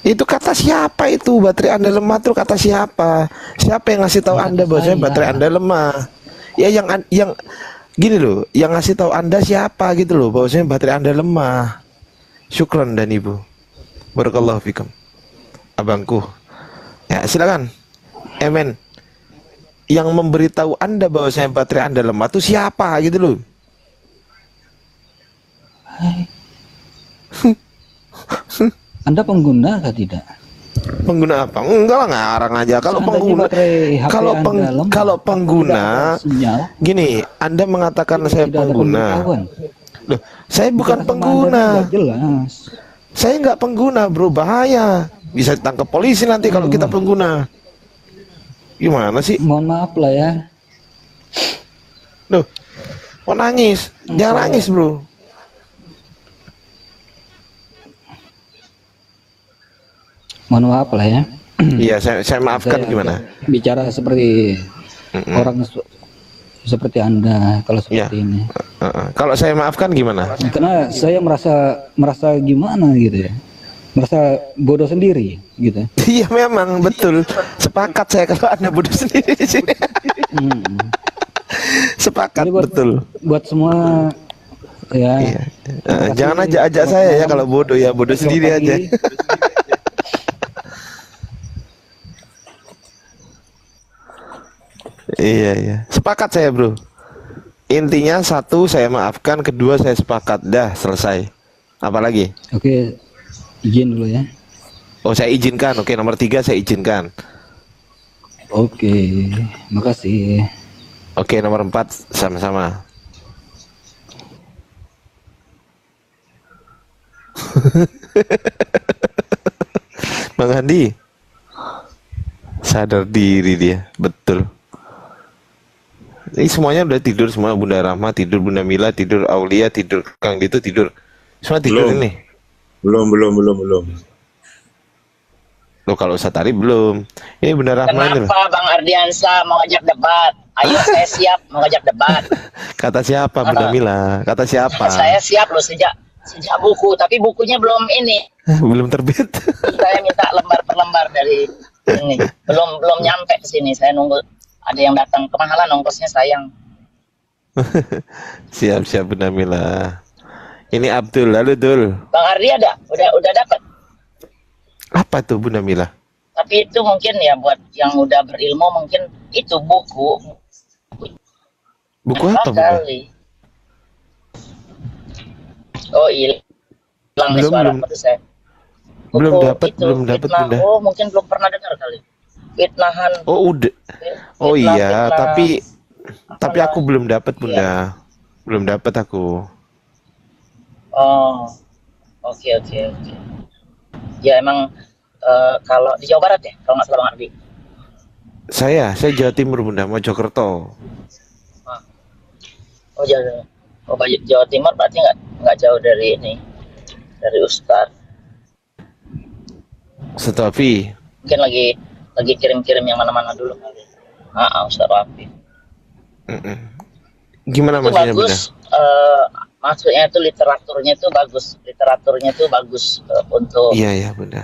Itu kata siapa itu? Baterai Anda lemah tuh kata siapa? Siapa yang ngasih tahu Anda bahwasanya baterai Anda lemah? Ya yang gini loh, yang ngasih tahu Anda siapa gitu loh bahwasanya baterai Anda lemah. Syukran dan Ibu. Barakallahu fikum. Abangku. Ya, silakan. Amen. Yang memberitahu Anda bahwasanya baterai Anda lemah itu siapa gitu loh. Anda pengguna atau tidak? Pengguna apa? Enggak lah, ngarang aja. Kalau pengguna gini, Anda mengatakan saya pengguna. Loh, saya bukan pengguna. Saya nggak pengguna, bro, bahaya. Bisa ditangkap polisi nanti kalau kita pengguna. Gimana sih? Mohon maaf lah ya. Loh, mau nangis? Jangan nangis, bro. Mohon maaf lah ya. Iya, saya maafkan gimana? Bicara seperti orang seperti Anda kalau seperti ini. Kalau saya maafkan gimana? Karena saya merasa gimana gitu ya. Merasa bodoh sendiri gitu. Iya, memang betul. Sepakat saya kalau Anda bodoh sendiri di sini. Sepakat. Jadi betul. Buat semua ya. Iya. Jangan ajak saya ya kalau bodoh ya, bodoh sendiri aja. Iya. Sepakat saya, bro. Intinya satu, saya maafkan. Kedua, saya sepakat. Dah, selesai. Apalagi? Oke, izin dulu ya. Oh, saya izinkan. Oke, nomor 3 saya izinkan. Oke, makasih. Oke, nomor 4 sama-sama. Bang Andi sadar diri dia, betul. Ini semuanya udah tidur semua, Bunda Rahma tidur, Bunda Mila tidur, Aulia tidur, Kang Dito tidur. Semua tidur Belum, ini. belum. Loh kalau Satari belum. Ini Bunda Rahma ini loh. Kenapa Bang Ardiansa mau ngajak debat? Ayo saya siap mau ngajak debat. Kata siapa Bunda Mila? Kata siapa? Saya siap loh sejak buku, tapi bukunya belum ini. Belum terbit. Saya minta lembar per lembar dari ini. Belum nyampe ke sini. Saya nunggu ada yang datang, kemahalan ongkosnya sayang. Siap-siap Bunda Mila. Ini Abdul, lalu Dul. Bang Ardi ada? Udah dapat. Apa tuh Bunda Mila? Tapi itu mungkin ya buat yang udah berilmu, mungkin itu buku. Buku apa Bunda? Kali. Oh hilang nih Belum, suara belum. pada saya. Belum Buku dapat, itu, belum dapat fitnah. Bunda. Oh mungkin belum pernah dengar kali. Fitnahan. Oh udah. Oh Fitnah, iya, fitnah. tapi aku belum dapat Bunda. Belum dapat aku. Oh, oke. Ya emang kalau di Jawa Barat ya, kalau nggak salah Bang Ardi. Saya Jawa Timur Bunda, Mojokerto. Oh Jawa Timur berarti nggak jauh dari ini, dari Ustadz. Setapi Mungkin lagi kirim-kirim yang mana-mana dulu kali. Ustadz Rafi. gimana Itu maksudnya Bunda? bagus. Maksudnya itu literaturnya itu bagus untuk. Iya Bunda.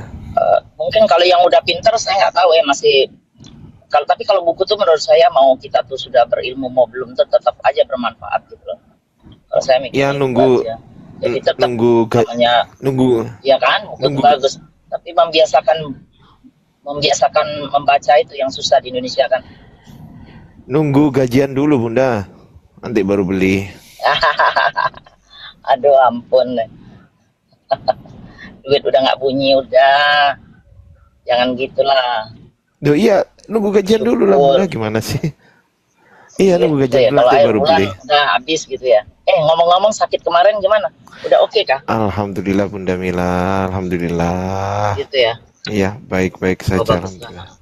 Mungkin kalau yang udah pinter saya nggak tahu ya masih. Tapi kalau buku tuh menurut saya mau kita tuh sudah berilmu mau belum tetap aja bermanfaat gitu loh. Kalau saya mikir Ya nunggu aja. Jadi tetap namanya nunggu ya kan buku itu bagus. Tapi membiasakan membaca itu yang susah di Indonesia kan. nunggu gajian dulu Bunda. Nanti baru beli. Aduh ampun. Duit udah nggak bunyi udah. Jangan gitulah. Duh iya, nunggu gajian dulu lah Bunda, gimana sih? Iya, nunggu gajian dulu Kalau nanti akhir baru bulan beli. udah habis gitu ya. Ngomong-ngomong sakit kemarin gimana? Udah oke kah? Alhamdulillah Bunda Mila, alhamdulillah. Gitu ya. Iya, baik-baik saja Bagus alhamdulillah.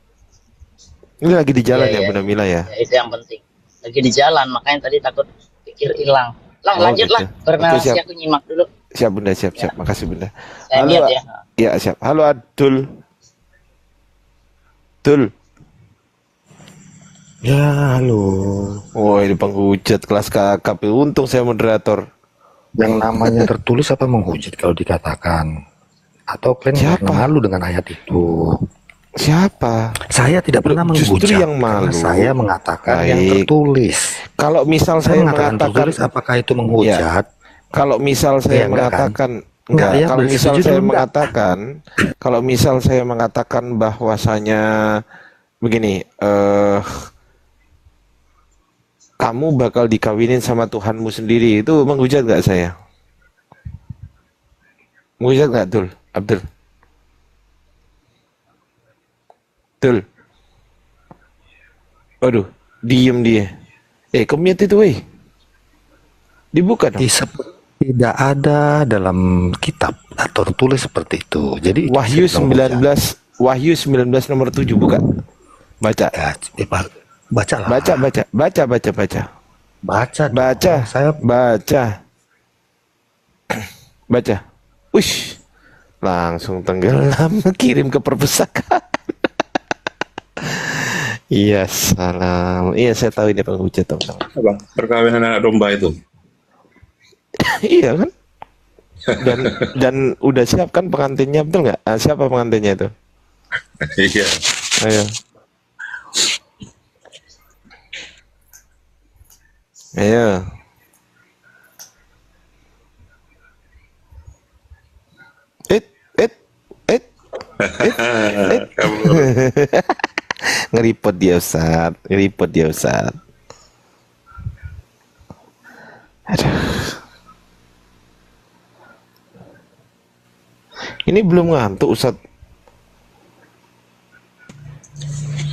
Ini lagi di jalan ya Iya. Bunda Mila ya? Itu yang penting. Lagi di jalan, makanya tadi takut pikir hilang. Oh, Lanjut gitu. lah. Bernarasi Oke, siap. aku nyimak dulu. Siap Bunda, siap. Makasih Bunda. Saya Halo, lihat ya. ya siap. Halo Adul. Dul. Ya, halo. Oh, ini penghujat kelas kakap. Untung saya moderator. Yang namanya tertulis apa menghujat kalau dikatakan? Atau kalian karena malu dengan ayat itu? Siapa? Saya tidak pernah Justru menghujat. yang malu. Karena saya mengatakan yang Baik. tertulis. Kalau misal Saya saya mengatakan mengatakan tertulis, apakah itu menghujat? kalau misal saya Iya, enggak kan? mengatakan Enggak, ya, kalau misal bersetuju saya dulu, enggak? mengatakan kalau misal saya mengatakan bahwasanya begini, kamu bakal dikawinin sama Tuhanmu sendiri, itu menghujat nggak saya? Menghujat nggak, Dul? Abdul? Dul? Waduh, diem dia. Komit itu, weh. Dibuka dong. Tidak ada dalam kitab atau tertulis seperti itu. Jadi Wahyu 19 nomor 7 buka. Baca. Ya, bacalah. Baca. Saya Baca. Ush. Langsung tenggelam, kirim ke perpustakaan. Iya, salam. Iya, saya tahu ini penghujat, teman-teman. Bang, perkawinan anak domba itu. Iya kan? Dan udah siap kan pengantinnya, betul nggak? Siapa pengantinnya itu? Iya. Ayo. Ngeripot dia Ustaz. Aduh. Ini belum ngantuk Ustaz.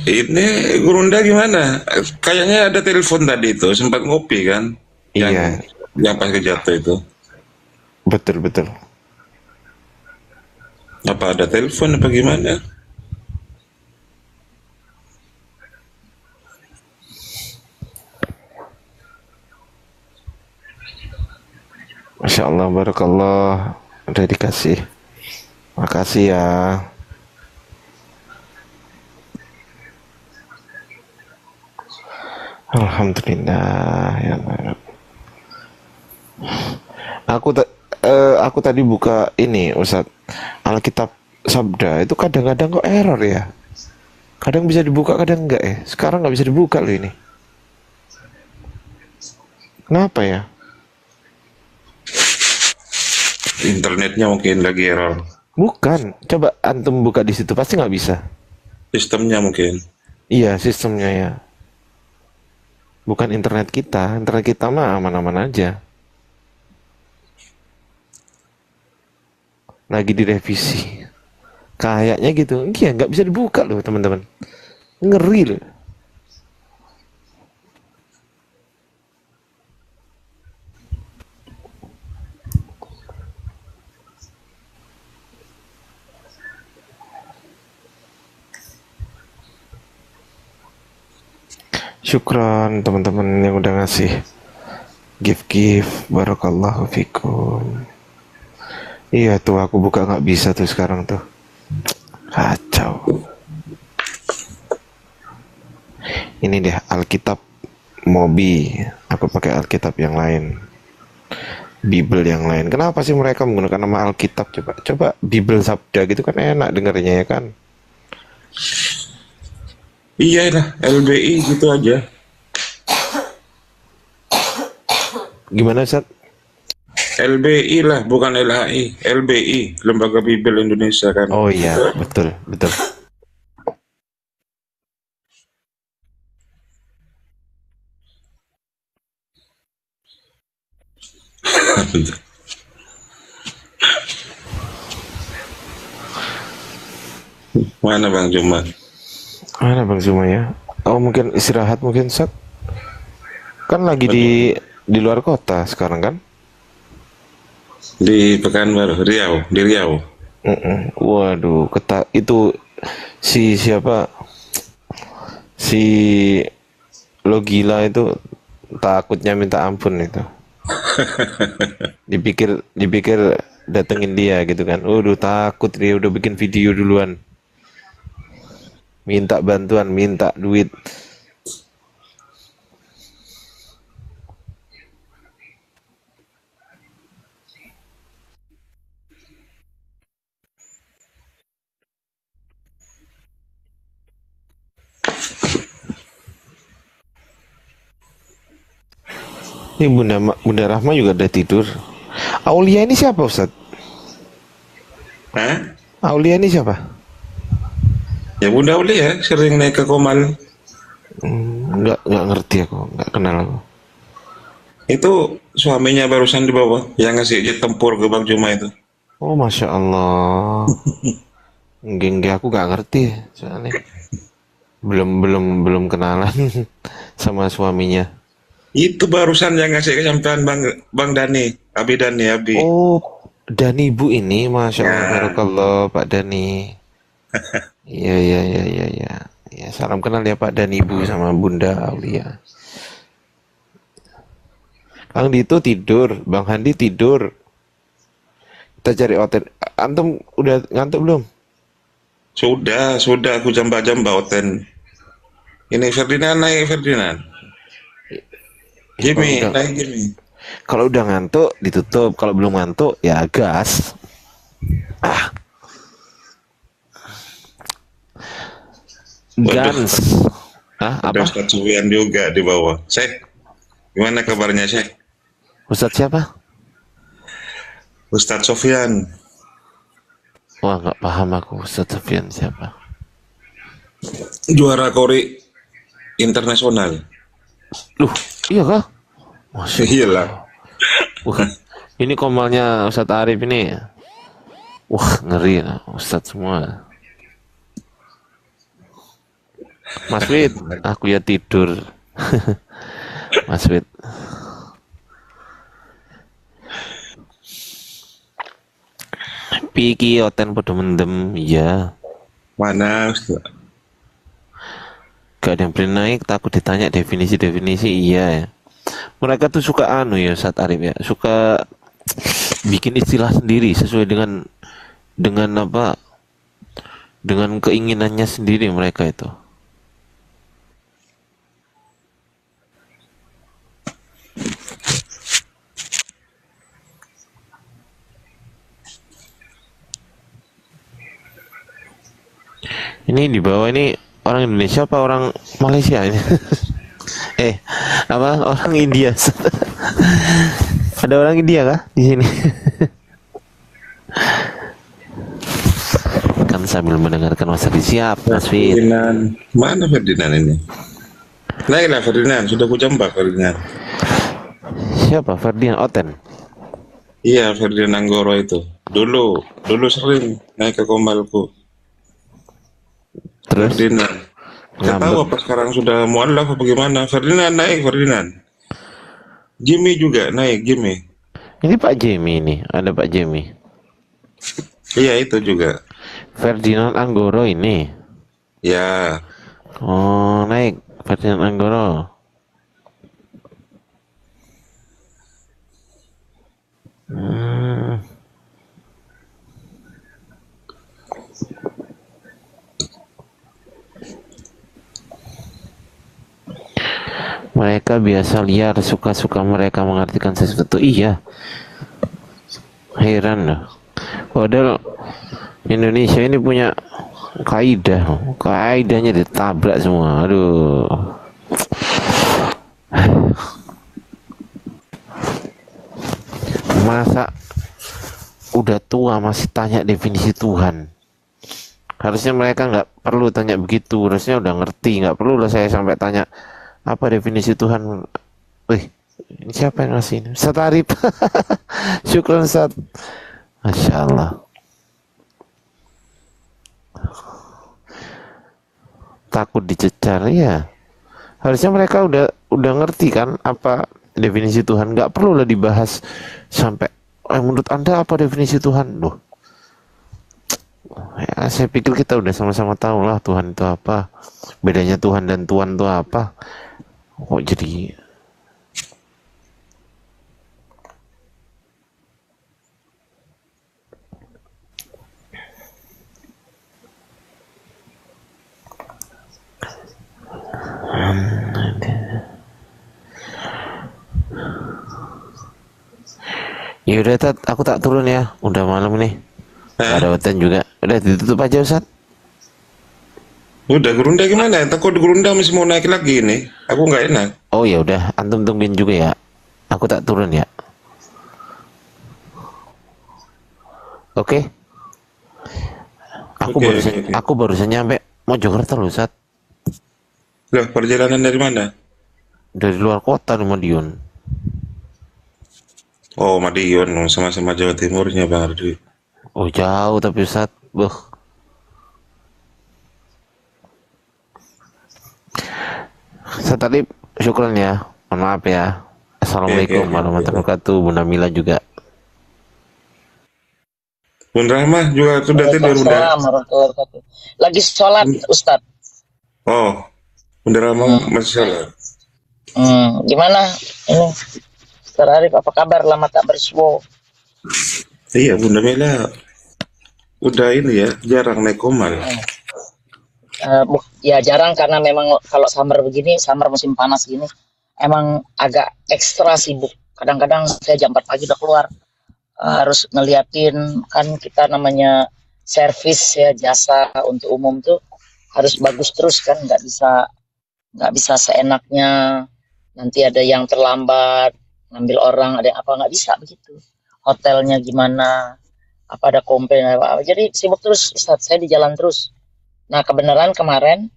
Ini Gurunda gimana? Kayaknya ada telepon tadi itu, sempat ngopi kan? Iya, Yang pas kejatuh itu. betul betul. Apa ada telepon apa gimana? Masya Allah, barakallah, udah dikasih. Makasih ya. Alhamdulillah ya Allah. Aku tadi buka ini Ustadz, Alkitab Sabda itu kadang-kadang kok error ya. Kadang bisa dibuka, kadang enggak ya. Sekarang nggak bisa dibuka loh ini. Kenapa ya? Internetnya mungkin lagi error. Bukan, coba antum buka di situ pasti nggak bisa. Sistemnya mungkin. Iya, sistemnya ya. Bukan internet kita mah aman-aman aja. Lagi direvisi. Kayaknya gitu. Iya, nggak bisa dibuka loh teman-teman. Ngeri loh. Syukran teman-teman yang udah ngasih gift barakallahu fikum. Iya tuh aku buka nggak bisa tuh sekarang tuh, kacau. Ini deh Alkitab Mobi, aku pakai Alkitab yang lain, Bible yang lain. Kenapa sih mereka menggunakan nama Alkitab? Coba Bible Sabda gitu kan enak dengarnya ya kan. Iya lah, LBI gitu aja. Gimana Ustaz? LBI lah, bukan LHI. LBI, Lembaga Bible Indonesia kan. Oh iya, betul, betul. Mana Bang Juma? Mana Bang Zuma ya? Oh mungkin istirahat mungkin Ustaz. Kan lagi di luar kota sekarang kan? Di Pekanbaru, Riau, di Riau. Waduh, itu siapa? Si Logila itu takutnya minta ampun itu. Dipikir datengin dia gitu kan. Udah takut dia udah bikin video duluan. Minta bantuan, minta duit. Ini Bunda Rahma juga udah tidur. Aulia ini siapa Ustaz? Hah? Aulia ini siapa? Ya Bunda Uli ya, sering naik ke Komal. Nggak ngerti aku, nggak kenal aku. Itu suaminya barusan di bawah, yang ngasih jet tempur ke Bang Juma itu. Oh Masya Allah. Enggak, aku nggak ngerti soalnya. Belum kenalan sama suaminya. Itu barusan yang ngasih kesampaian Bang Dani, Abi Dani, Abi. Oh, Dani Bu ini, Masya Allah, barakallah Pak Dani. Iya. Ya, salam kenal ya Pak Dani Bu sama Bunda Aulia. Kang Dito tidur, Bang Handi tidur. Kita cari hotel. Antum udah ngantuk belum? Sudah aku jamba-jamba Oten. Ini Ferdinand naik Ferdinand. Jimmy, naik Jimmy. Kalau udah ngantuk ditutup, kalau belum ngantuk ya gas. Gans. Ada Ustadz Sufyan juga di bawah. Syekh, gimana kabarnya Syekh? Ustadz siapa? Ustadz Sofyan. Wah, nggak paham aku Ustadz Sofyan siapa. Juara Kori internasional. Loh, iya kah? Masya Allah. Iyalah. Wah, ini komalnya Ustadz Arif ini. Wah, ngeri Ustadz semua. Mas Wid, aku ya tidur. Mas Wid. Piki oten podo mendem, ya. Mana Ustaz? Gak ada yang berani naik, takut ditanya definisi-definisi, iya ya. Mereka tuh suka anu ya, Ustaz Arif ya, suka bikin istilah sendiri sesuai dengan apa? Dengan keinginannya sendiri mereka itu. Ini di bawah ini orang Indonesia apa orang Malaysia ini? Apa orang India? Ada orang India kah di sini? Kan sambil mendengarkan masa disiap, Mas Fit. Ferdinand. Mana Ferdinand ini? Naiklah Ferdinand, sudah kujambak Ferdinand. Siapa Ferdinand Oten? Iya, Ferdinand Anggoro itu. Dulu sering naik ke Kombalku. Terus? Ferdinand. Nggak tahu apa sekarang sudah mualaf apa gimana. Ferdinand naik, Ferdinand. Jimmy juga naik, Jimmy. Ini Pak Jimmy ini, ada Pak Jimmy. Iya, itu juga. Ferdinand Anggoro ini. Ya. Oh, naik Ferdinand Anggoro. Mereka biasa liar, suka-suka mereka mengartikan sesuatu. Iya, heran loh. Padahal Indonesia ini punya kaidahnya ditabrak semua. Aduh. Masa udah tua masih tanya definisi Tuhan? Harusnya mereka nggak perlu tanya begitu. Harusnya udah ngerti, nggak perlu lah saya sampai tanya apa definisi Tuhan. Wih, ini siapa yang ngasih ini? Ustaz Arif. Syukran Ustaz. Masya Allah. Takut dicecar ya. Harusnya mereka udah ngerti kan apa definisi Tuhan. Nggak perlu lah dibahas sampai menurut Anda apa definisi Tuhan? Loh. Ya, saya pikir kita udah sama-sama tahu lah Tuhan itu apa. Bedanya Tuhan dan Tuhan itu apa. Kok jadi ya udah Tat, aku tak turun ya. Udah malam nih. Ada hutan juga. Udah ditutup aja Ustaz. Udah Gerunda gimana? Takut Gerunda masih mau naik lagi nih. Aku nggak enak. Oh ya udah, antum tungguin juga ya. Aku tak turun ya. Oke. Aku barusan nyampe Mojokerto loh, Ustaz. Loh, perjalanan dari mana? Dari luar kota di Madiun. Oh, Madiun, sama-sama Jawa Timurnya Bang Ardi. Oh jauh tapi Ustaz. Ustaz tadi syukran ya. Mohon maaf ya. Assalamualaikum warahmatullahi wabarakatuh. Bunda Mila juga. Bunda Rahmah juga sudah tidur Bunda. Lagi sholat Ustaz. Oh, Bunda Rahmah masih sholat. Gimana ini Ustaz Arif, apa kabar? Lama tak bersua. Iya, Bunda Mila udah ini ya, jarang naik komal. Ya jarang karena memang kalau summer begini, summer musim panas gini, emang agak ekstra sibuk. Kadang-kadang saya jam 4 pagi udah keluar, harus ngeliatin, kan kita namanya servis ya, jasa untuk umum tuh harus bagus terus kan, nggak bisa seenaknya. Nanti ada yang terlambat, ngambil orang, ada yang apa, nggak bisa begitu. Hotelnya gimana, apa ada komplain apa. Jadi sibuk terus Ustadz, saya di jalan terus. Nah kebenaran kemarin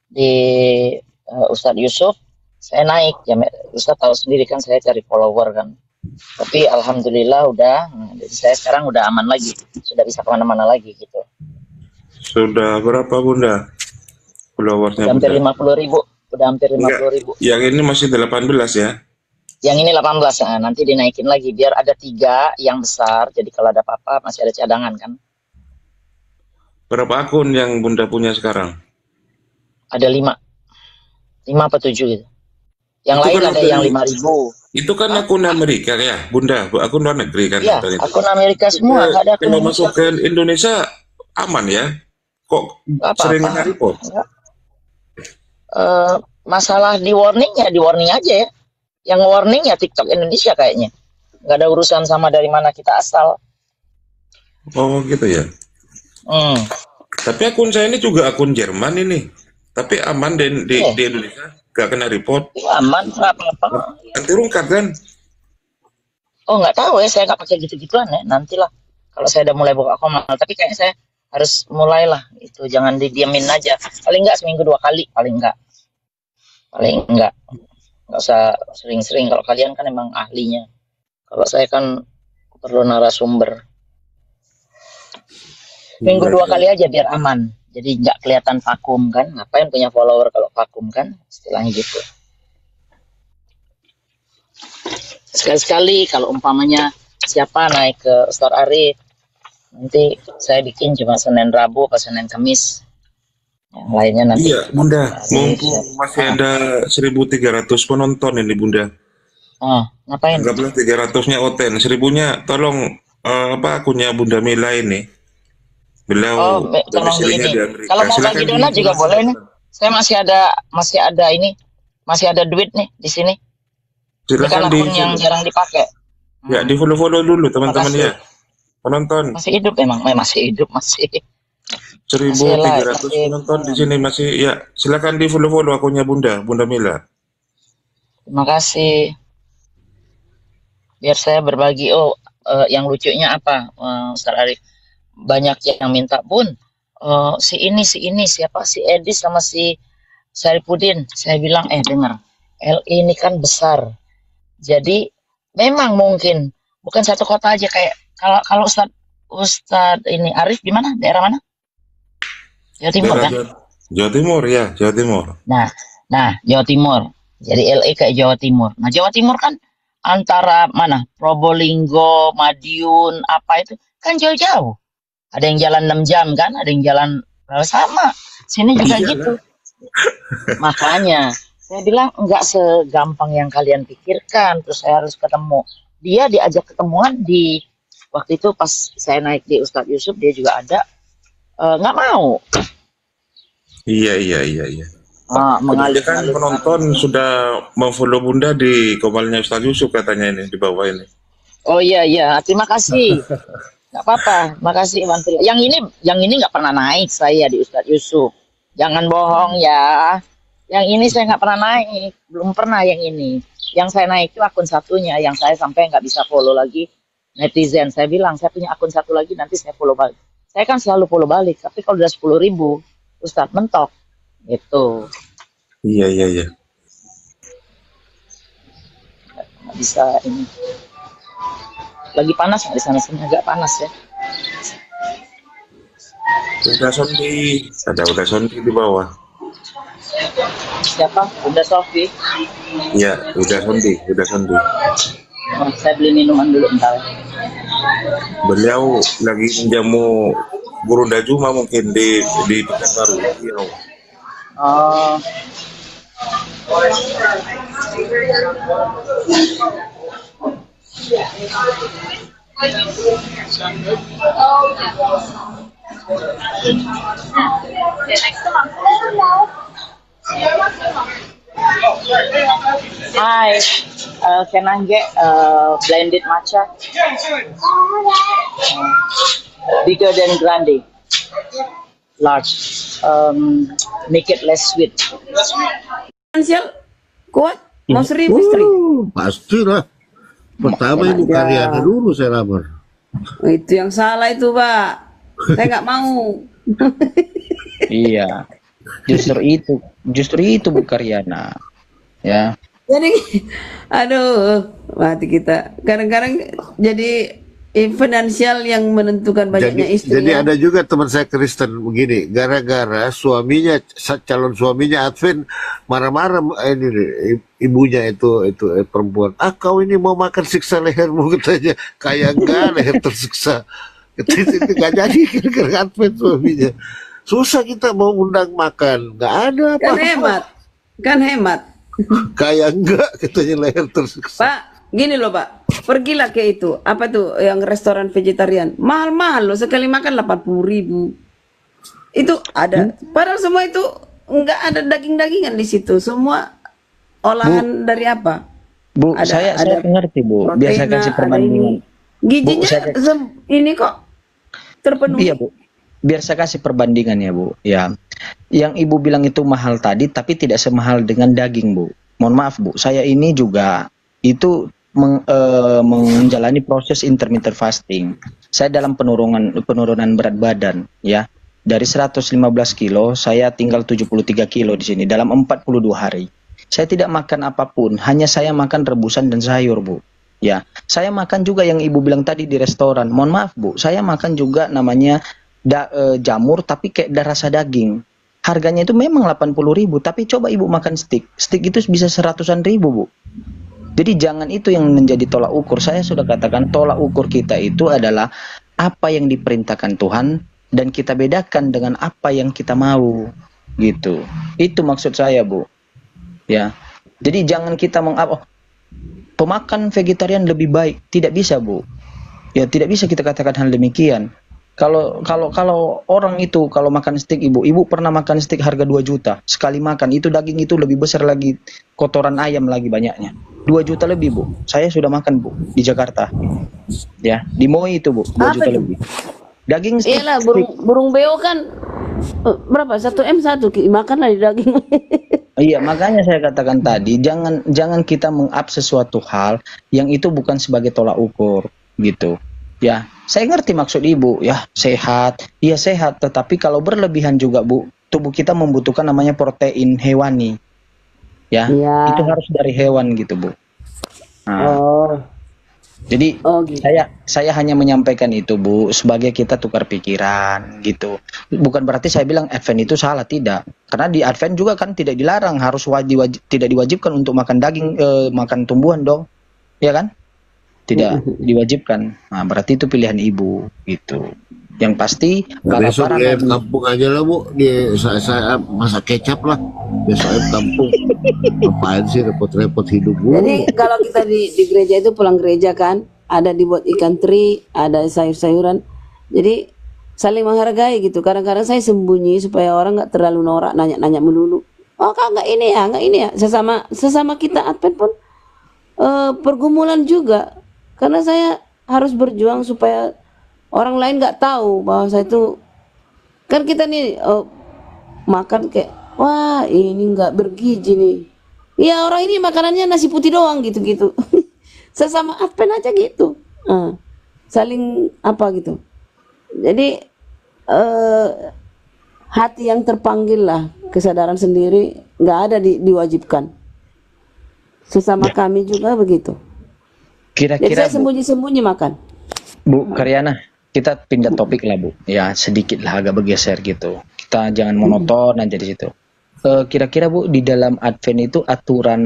di Ustadz Yusuf saya naik ya, Ustadz tahu sendiri kan saya cari follower kan, tapi alhamdulillah udah, jadi saya sekarang udah aman lagi, sudah bisa kemana-mana lagi gitu. Sudah berapa Bunda? followersnya Udah hampir Bunda? 50.000. Udah hampir Enggak, 50.000. yang ini masih 18 ya? Yang ini 18, nah, nanti dinaikin lagi biar ada 3 yang besar. Jadi kalau ada apa-apa masih ada cadangan kan. Berapa akun yang Bunda punya sekarang? Ada 5 apa 7 gitu. Yang Itu lain kan ada yang 5.000. itu kan akun Amerika ya, Bunda, akun luar negeri kan? Iya, katanya. akun Amerika semua, nggak ada akun Kalau Indonesia. masuk ke Indonesia aman ya? Kok Nggak sering apa-apa. kena report? Nggak. Masalah di warning ya, di warning aja ya. Yang warning ya TikTok Indonesia kayaknya. Nggak ada urusan sama dari mana kita asal. Oh gitu ya. Tapi akun saya ini juga akun Jerman ini. Tapi aman di Indonesia, nggak kena report. Ya, aman, nggak apa-apa. Nanti rungkat kan? Oh nggak tahu ya, saya nggak pakai gitu-gituan ya. Nantilah kalau saya udah mulai buka komal. Tapi kayaknya saya harus mulailah itu, jangan didiamin aja. Paling nggak seminggu 2 kali, paling nggak usah sering-sering. Kalau kalian kan emang ahlinya. Kalau saya kan perlu narasumber. Minggu 2 kali aja biar aman. Jadi nggak kelihatan vakum kan. Ngapain punya follower kalau vakum kan? Istilahnya gitu. Sekali-sekali kalau umpamanya siapa naik ke Ustaz Arif, nanti saya bikin cuma Senin Rabu atau Senin Kamis. Yang lainnya nanti. Iya, Bunda. Mumpung masih ada 1.300 penonton ini, Bunda. Ngapain? Anggaplah 300-nya Oten, 1.000-nya tolong akunnya Bunda Mila ini. Beliau tolong di domisilinya ini. di Amerika. Kalau mau Silakan bagi donat juga boleh nih. Saya masih ada duit nih di sini. Ini kan Silakan akun yang jarang dipakai. Ya, di follow dulu teman-teman ya. Penonton. Masih hidup memang, masih hidup masih. 1.300 penonton di sini masih ya. Silakan di follow akunnya Bunda Mila. Terima kasih. Biar saya berbagi. Yang lucunya apa, Ustaz Arif? Banyak yang minta, Bun, si ini siapa, si Edis sama si Saripudin. Saya bilang, dengar, LI ini kan besar. Jadi memang mungkin bukan satu kota aja, kayak kalau Ustaz ini Arif di mana? Daerah mana? Jawa Timur kan? Jawa Timur ya, Jawa Timur. Nah, Jawa Timur. Jadi LI kayak Jawa Timur. Nah, Jawa Timur kan antara mana? Probolinggo, Madiun, apa itu kan jauh-jauh. Ada yang jalan 6 jam kan, ada yang jalan sama. Sini juga gitu. Makanya saya bilang enggak segampang yang kalian pikirkan. Terus saya harus ketemu. Dia diajak ketemuan di waktu itu pas saya naik di Ustadz Yusuf, dia juga ada. Nggak mau. Iya. Mengalir kan penonton sudah memfollow Bunda di komalnya Ustadz Yusuf katanya ini di bawah ini. Oh iya, terima kasih. Nggak apa-apa, makasih Mantri. Yang ini nggak pernah naik saya di Ustadz Yusuf. Jangan bohong ya. Yang ini saya nggak pernah naik, belum pernah yang ini. Yang saya naik itu akun satunya, yang saya sampai nggak bisa follow lagi netizen. Saya bilang saya punya akun satu lagi, nanti saya follow balik. Saya kan selalu follow balik, tapi kalau udah 10.000, Ustadz mentok, gitu. Iya. Nggak bisa ini. Lagi panas nggak di sana? Sini agak panas ya. Udah Sondi di bawah. Siapa? Udah Sofi? Iya, udah Sondi. Saya beli minuman dulu bentar. Beliau lagi menjamu Guru Dajuma mungkin di Pekanbaru. Hi, can I get blended matcha? Bigger than grande. Large. Make it less sweet. Finansial kuat? Mau 1.000 istri? Pastilah. Pertama ibu karyanya dulu saya lamar. Itu yang salah itu, Pak. Saya nggak mau. Iya. Justru itu Bu Karyana. Ya. Jadi, aduh, mati kita. Kadang-kadang jadi finansial yang menentukan banyaknya istri. Jadi ya. ada juga teman saya Kristen begini, gara-gara suaminya, calon suaminya Advent marah-marah ini ibunya itu perempuan. Ah, kau ini mau makan siksa lehermu, katanya. Kayak enggak leher tersiksa. Itu nggak jadi gara-gara Advent suaminya. Susah kita mau undang makan, nggak ada apa-apa. Kan hemat. Kayak enggak, katanya leher tersiksa. Pak, gini loh Pak, pergilah ke itu, apa tuh yang restoran vegetarian, mahal-mahal loh, sekali makan 80.000. Itu ada, padahal semua itu nggak ada daging-dagingan di situ, semua olahan dari apa? Bu, saya ngerti Bu, biasa kasih perbandingan. Gizinya ini kok terpenuhi. Iya Bu, biar saya kasih perbandingan ya Bu, ya. Yang Ibu bilang itu mahal tadi, tapi tidak semahal dengan daging Bu. Mohon maaf Bu, saya ini juga itu menjalani proses intermittent fasting. Saya dalam penurunan berat badan ya. Dari 115 kilo saya tinggal 73 kilo di sini dalam 42 hari. Saya tidak makan apapun, hanya saya makan rebusan dan sayur Bu. Ya, saya makan juga yang Ibu bilang tadi di restoran. Mohon maaf Bu, saya makan juga namanya jamur tapi kayak rasa daging. Harganya itu memang 80.000, tapi coba Ibu makan steak. Steak itu bisa 100-an ribu Bu. Jadi jangan itu yang menjadi tolak ukur. Saya sudah katakan tolak ukur kita itu adalah apa yang diperintahkan Tuhan dan kita bedakan dengan apa yang kita mau, gitu. Itu maksud saya Bu. Ya. Jadi jangan kita pemakan vegetarian lebih baik, tidak bisa Bu. Ya tidak bisa kita katakan hal demikian. Kalau orang itu kalau makan steak ibu pernah makan steak harga 2 juta sekali makan, itu daging itu lebih besar lagi, kotoran ayam lagi banyaknya, 2 juta lebih Bu. Saya sudah makan Bu di Jakarta, ya di Moi itu Bu, 2 juta lebih. Daging steak. Iyalah burung beo kan berapa 1M makan lah di daging. Iya, makanya saya katakan tadi jangan kita meng-up sesuatu hal yang itu bukan sebagai tolak ukur gitu. Ya, saya ngerti maksud Ibu, ya sehat, iya sehat, tetapi kalau berlebihan juga Bu, tubuh kita membutuhkan namanya protein hewani, ya, itu harus dari hewan gitu Bu. Nah, jadi gitu. saya hanya menyampaikan itu Bu, sebagai kita tukar pikiran gitu. Bukan berarti saya bilang Advent itu salah, tidak, karena di Advent juga kan tidak dilarang, harus tidak diwajibkan untuk makan daging, makan tumbuhan dong, ya kan? Tidak diwajibkan. Nah, berarti itu pilihan Ibu gitu. Yang pasti besok dia kampung aja lah Bu, saya masak kecap lah. Besok kampung. Ngapain sih repot-repot hidup Bu? Jadi kalau kita di gereja itu pulang gereja kan, ada dibuat ikan teri, ada sayur-sayuran. Jadi saling menghargai gitu. Kadang-kadang saya sembunyi supaya orang nggak terlalu norak nanya-nanya melulu. Oh kak nggak ini ya. Sesama kita Advent pun pergumulan juga. Karena saya harus berjuang supaya orang lain nggak tahu bahwa saya itu kan kita nih makan kayak wah ini nggak bergizi nih. Ya orang ini makanannya nasi putih doang gitu-gitu. Sesama Advent aja gitu. Saling apa gitu. Jadi hati yang terpanggil lah, kesadaran sendiri nggak ada diwajibkan. Sesama kami juga begitu. Jadi saya sembunyi-sembunyi makan. Bu Karyana, kita pindah topik lah Bu. Ya sedikit lah agak bergeser gitu. Kita jangan monoton aja di situ. Kira-kira Bu di dalam Advent itu aturan,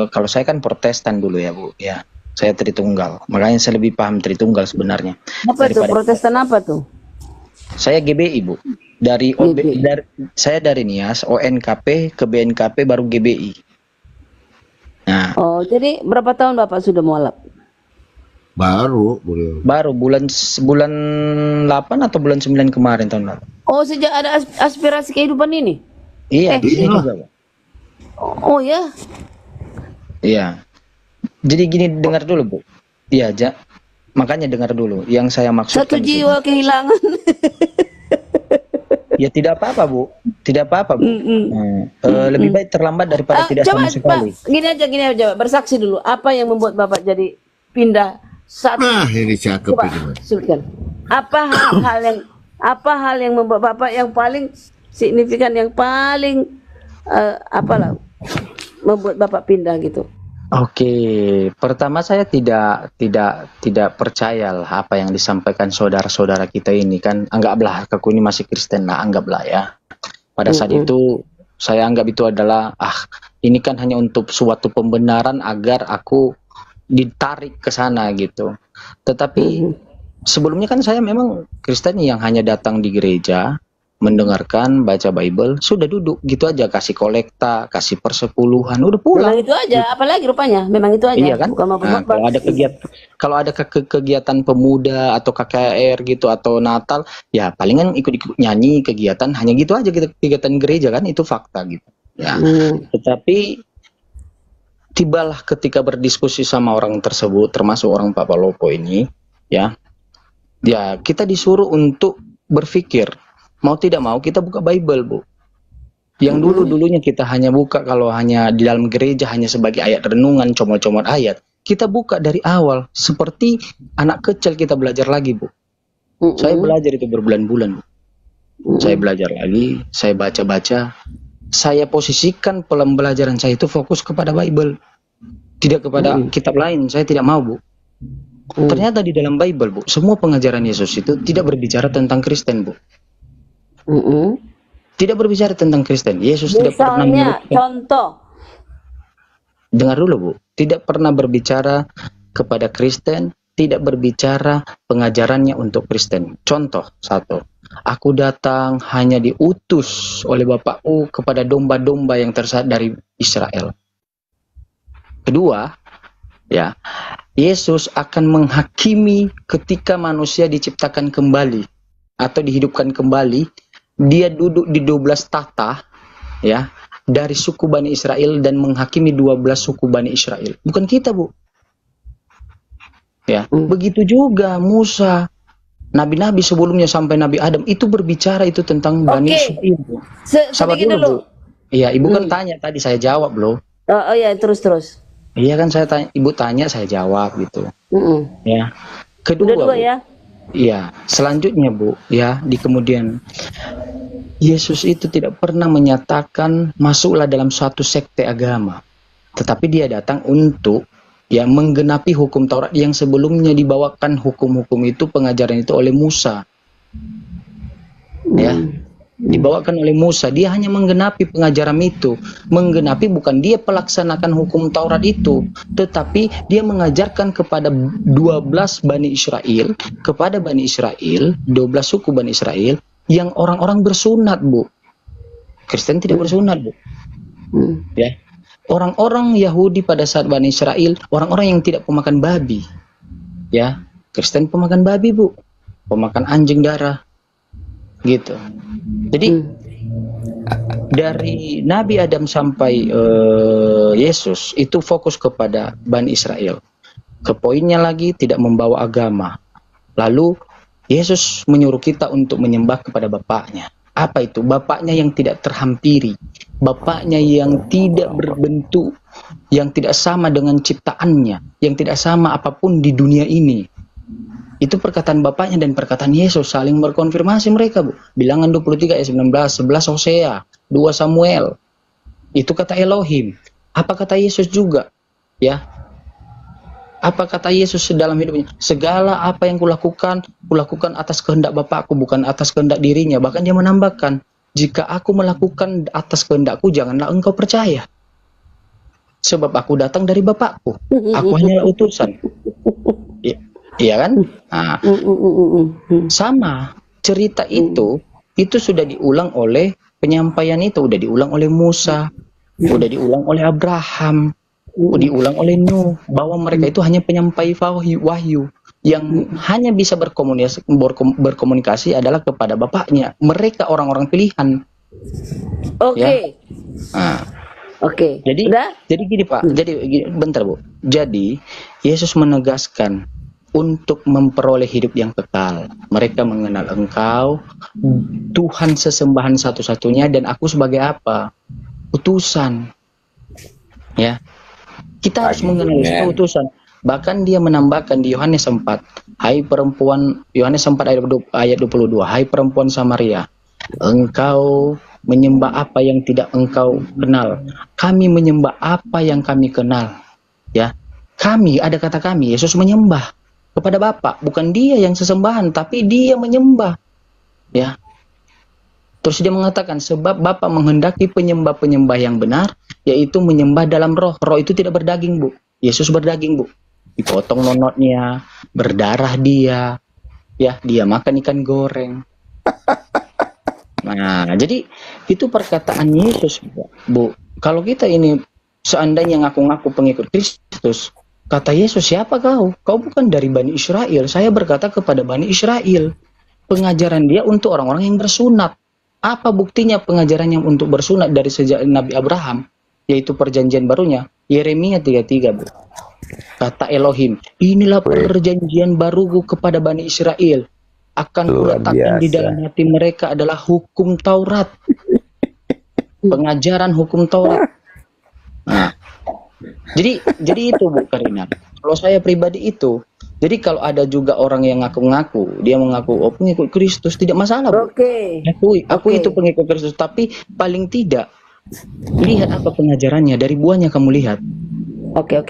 kalau saya kan Protestan dulu ya Bu. Ya saya Tritunggal. Makanya saya lebih paham Tritunggal sebenarnya. Apa itu Protestan apa tuh? Saya GBI Bu. Saya dari NIAS, ONKP ke BNKP baru GBI. Nah. Oh, jadi berapa tahun Bapak sudah mualaf? Baru bulan 8 atau bulan 9 kemarin tahun lalu. Oh, sejak ada aspirasi kehidupan ini? Iya, di sini juga, Pak. Oh ya. Iya. Jadi gini, dengar dulu, Bu. Iya, makanya dengar dulu. Yang saya maksudkan 1 jiwa kehilangan. Ya tidak apa-apa Bu, tidak apa-apa Bu. Lebih baik terlambat daripada tidak sama sekali. Pak, gini aja, bersaksi dulu. Apa yang membuat Bapak jadi pindah saat? Nah ini cakep coba, sebutkan. Apa hal yang membuat Bapak yang paling signifikan, yang paling membuat Bapak pindah gitu? Oke, pertama saya tidak percaya lah apa yang disampaikan saudara-saudara kita ini kan. Anggaplah aku ini masih Kristen lah, anggaplah ya. Pada saat itu saya anggap itu adalah ini kan hanya untuk suatu pembenaran agar aku ditarik ke sana gitu. Tetapi sebelumnya kan saya memang Kristen yang hanya datang di gereja, mendengarkan, baca Bible, sudah duduk gitu aja, kasih kolekta, kasih persepuluhan, udah pulang. Memang itu aja, apalagi rupanya, memang itu aja. Iya kan? Bukan Nah, kalau ada kegiatan pemuda atau KKR gitu atau Natal, ya palingan ikut-ikut nyanyi kegiatan, hanya gitu aja gitu, kegiatan gereja kan, itu fakta gitu. Ya. Tetapi tibalah ketika berdiskusi sama orang tersebut, termasuk orang Pak Palopo ini, ya kita disuruh untuk berpikir. Mau tidak mau kita buka Bible, Bu. Yang dulunya kita hanya buka kalau hanya di dalam gereja hanya sebagai ayat renungan, comot-comot ayat. Kita buka dari awal seperti anak kecil kita belajar lagi, Bu. Saya belajar itu berbulan-bulan, Bu. Saya belajar lagi, saya baca-baca. Saya posisikan pembelajaran saya itu fokus kepada Bible. Tidak kepada kitab lain, saya tidak mau, Bu. Ternyata di dalam Bible, Bu, semua pengajaran Yesus itu tidak berbicara tentang Kristen, Bu. Tidak berbicara tentang Kristen. Yesus tidak pernah contoh. Dengar dulu, Bu. Tidak pernah berbicara kepada Kristen, tidak berbicara pengajarannya untuk Kristen. Contoh satu. Aku datang hanya diutus oleh Bapakku kepada domba-domba yang tersesat dari Israel. Kedua, ya, Yesus akan menghakimi ketika manusia diciptakan kembali atau dihidupkan kembali. Dia duduk di 12 tahta, ya, dari suku Bani Israel dan menghakimi 12 suku Bani Israel. Bukan kita, Bu. Ya, begitu juga Musa, nabi-nabi sebelumnya sampai Nabi Adam itu berbicara itu tentang Bani Israel, Bu. Sabar dulu, Bu. Iya, Ibu kan tanya tadi, saya jawab loh. Oh ya, terus. Iya kan saya tanya, Ibu tanya saya jawab gitu. Ya. Kedua, Udah dua, Bu. ya. Iya, selanjutnya, Bu, ya, di kemudian Yesus itu tidak pernah menyatakan masuklah dalam suatu sekte agama. Tetapi dia datang untuk ya menggenapi hukum Taurat yang sebelumnya dibawakan hukum-hukum itu, pengajaran itu oleh Musa. Ya. Dibawakan oleh Musa, dia hanya menggenapi pengajaran itu. Menggenapi bukan dia pelaksanakan hukum Taurat itu, tetapi dia mengajarkan kepada 12 Bani Israel, kepada Bani Israel, 12 suku Bani Israel, yang orang-orang bersunat, Bu. Kristen tidak bersunat, Bu. Ya. Orang-orang Yahudi pada saat Bani Israel, orang-orang yang tidak pemakan babi. Ya, Kristen pemakan babi, Bu. Pemakan anjing darah. Gitu. Jadi dari Nabi Adam sampai Yesus itu fokus kepada Bani Israel. Ke poinnya lagi tidak membawa agama. Lalu Yesus menyuruh kita untuk menyembah kepada Bapaknya. Apa itu? Bapaknya yang tidak terhampiri, Bapaknya yang tidak berbentuk, yang tidak sama dengan ciptaannya, yang tidak sama apapun di dunia ini. Itu perkataan Bapaknya dan perkataan Yesus saling berkonfirmasi mereka, Bu. Bilangan 23 ayat 19, 11 Hosea, 2 Samuel. Itu kata Elohim. Apa kata Yesus juga? Ya. Apa kata Yesus dalam hidupnya? Segala apa yang kulakukan atas kehendak Bapakku, bukan atas kehendak dirinya. Bahkan dia menambahkan, jika aku melakukan atas kehendakku, janganlah engkau percaya. Sebab aku datang dari Bapakku. Aku hanyalah utusan. Iya kan? Nah, sama cerita itu sudah diulang oleh penyampaian itu, udah diulang oleh Musa, udah diulang oleh Abraham, udah diulang oleh Nuh, bahwa mereka itu hanya penyampai wahyu yang hanya bisa berkomunikasi adalah kepada Bapaknya. Mereka orang-orang pilihan. Oke. Nah, Oke. Jadi gini, Pak. Jadi bentar, Bu. Jadi Yesus menegaskan untuk memperoleh hidup yang kekal. Mereka mengenal Engkau, Tuhan sesembahan satu-satunya, dan aku sebagai apa? Utusan. Ya. Kita harus mengenal itu utusan. Bahkan dia menambahkan di Yohanes 4, hai perempuan, Yohanes 4 ayat 22, hai perempuan Samaria, engkau menyembah apa yang tidak engkau kenal. Kami menyembah apa yang kami kenal. Ya, kami, ada kata kami, Yesus menyembah kepada Bapa, bukan dia yang sesembahan, tapi dia menyembah. Ya. Terus dia mengatakan, sebab Bapa menghendaki penyembah-penyembah yang benar, yaitu menyembah dalam roh. Roh itu tidak berdaging, Bu. Yesus berdaging, Bu. Dipotong nonotnya, berdarah dia. Ya, dia makan ikan goreng. Nah, jadi itu perkataan Yesus, Bu. Kalau kita ini seandainya ngaku-ngaku pengikut Kristus, kata Yesus, siapa kau? Kau bukan dari Bani Israel. Saya berkata kepada Bani Israel. Pengajaran dia untuk orang-orang yang bersunat. Apa buktinya pengajarannya untuk bersunat dari sejak Nabi Abraham? Yaitu perjanjian barunya. Yeremia 33, Bu. Kata Elohim, inilah perjanjian baruku kepada Bani Israel. Akan kuletakkan di dalam hati mereka adalah hukum Taurat. Pengajaran hukum Taurat. Nah, jadi itu, Bu Karina. Kalau saya pribadi itu, jadi kalau ada juga orang yang ngaku-ngaku, dia mengaku, oh pengikut Kristus, tidak masalah, Bu. Aku itu pengikut Kristus, tapi paling tidak lihat apa pengajarannya, dari buahnya kamu lihat. Oke.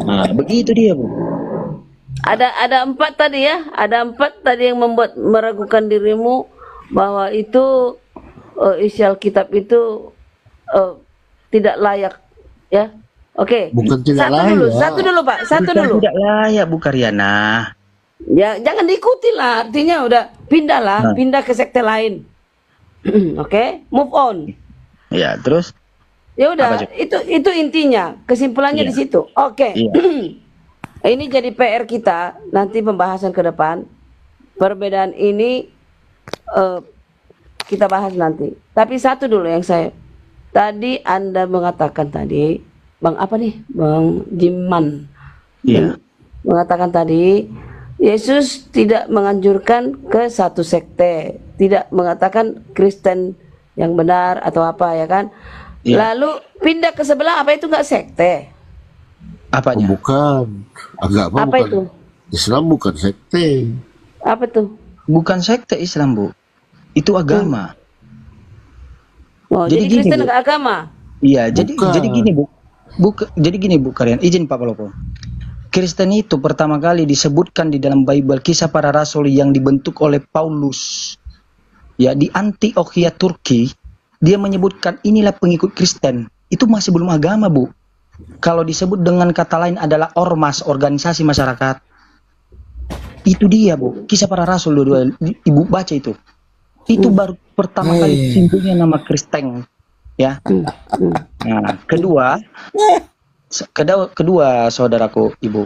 Nah, begitu dia, Bu. Ada 4 tadi ya, ada 4 tadi yang membuat meragukan dirimu bahwa itu isi Alkitab itu tidak layak, ya. Oke. Bukan tidak layak. Satu dulu Pak, satu dulu. Tidak layak, Bu Karyana. Ya, jangan diikuti lah, artinya udah pindah lah, pindah ke sekte lain. Oke, move on. Ya, terus? Ya udah, itu intinya, kesimpulannya di situ. Oke. Ini jadi PR kita nanti pembahasan ke depan. Perbedaan ini kita bahas nanti. Tapi satu dulu yang saya tadi Anda mengatakan tadi, Bang apa nih? Bang Jiman. Iya. Mengatakan tadi Yesus tidak menganjurkan ke satu sekte, tidak mengatakan Kristen yang benar atau apa ya kan? Ya. Lalu pindah ke sebelah, apa itu nggak sekte? Apanya? Oh, bukan. Agama apa bukan. Itu? Islam bukan sekte. Apa tuh? Bukan sekte Islam, Bu. Itu agama. Oh, jadi Kristen nggak agama? Iya, jadi gini, Bu. Jadi gini, Bu Karyan. Izin Pak Palopo. Kristen itu pertama kali disebutkan di dalam Bible Kisah Para Rasul yang dibentuk oleh Paulus. Ya, di Antioquia Turki, dia menyebutkan inilah pengikut Kristen. Itu masih belum agama, Bu. Kalau disebut dengan kata lain adalah ormas, organisasi masyarakat. Itu dia, Bu. Kisah Para Rasul dua Ibu baca itu. Itu baru pertama kali timbulnya nama Kristen. Ya. Nah, kedua saudaraku, Ibu.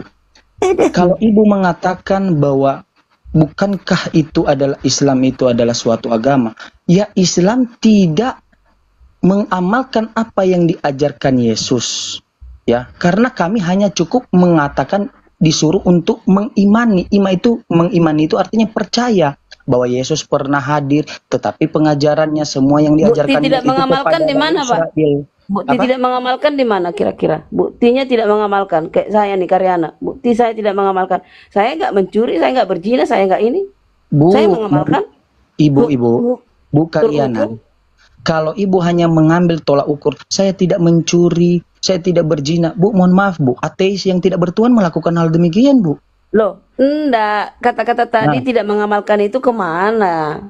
Kalau Ibu mengatakan bahwa bukankah itu adalah Islam itu adalah suatu agama? Ya, Islam tidak mengamalkan apa yang diajarkan Yesus. Ya, karena kami hanya cukup mengatakan disuruh untuk mengimani. Mengimani itu artinya percaya bahwa Yesus pernah hadir, tetapi pengajarannya semua yang diajarkan Bukti tidak itu mengamalkan di mana, Pak? Bukti tidak mengamalkan di mana kira-kira? Buktinya tidak mengamalkan. Kayak saya nih Karyana, bukti saya tidak mengamalkan. Saya nggak mencuri, saya nggak berzina, saya nggak ini. Saya mengamalkan. Bu Karyana, kalau Ibu hanya mengambil tolak ukur, saya tidak mencuri, saya tidak berzina. Bu, mohon maaf, Bu. Ateis yang tidak bertuhan melakukan hal demikian, Bu. Loh, enggak. Kata-kata tadi tidak mengamalkan itu kemana?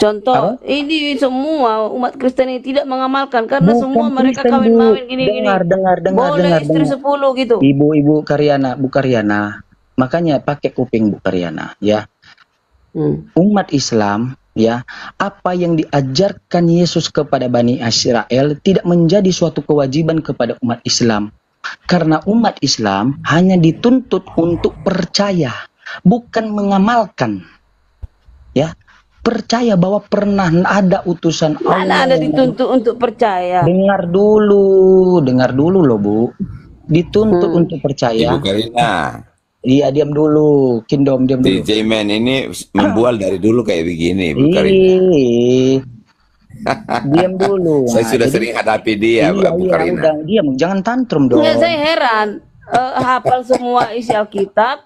Contoh, ini semua umat Kristen ini tidak mengamalkan karena semua mereka kawin-kawin gini-gini. Dengar. Boleh istri 10 gitu. Ibu Karyana, Bu Karyana. Makanya pakai kuping, Bu Karyana, ya. Umat Islam, ya, apa yang diajarkan Yesus kepada Bani Israel tidak menjadi suatu kewajiban kepada umat Islam. Karena umat Islam hanya dituntut untuk percaya, bukan mengamalkan. Ya, percaya bahwa pernah ada utusan Allah. Mana ada dituntut untuk percaya? Dengar dulu loh, Bu. Dituntut untuk percaya. Ibu Karina. Iya, diam dulu. Diam dulu. DJ Man ini membual dari dulu kayak begini, Bu Karina. Diam dulu. Saya sudah sering hadapi dia, Bu Karina. Udah, diam, jangan tantrum dong. Ya, saya heran. Hafal semua isi Alkitab,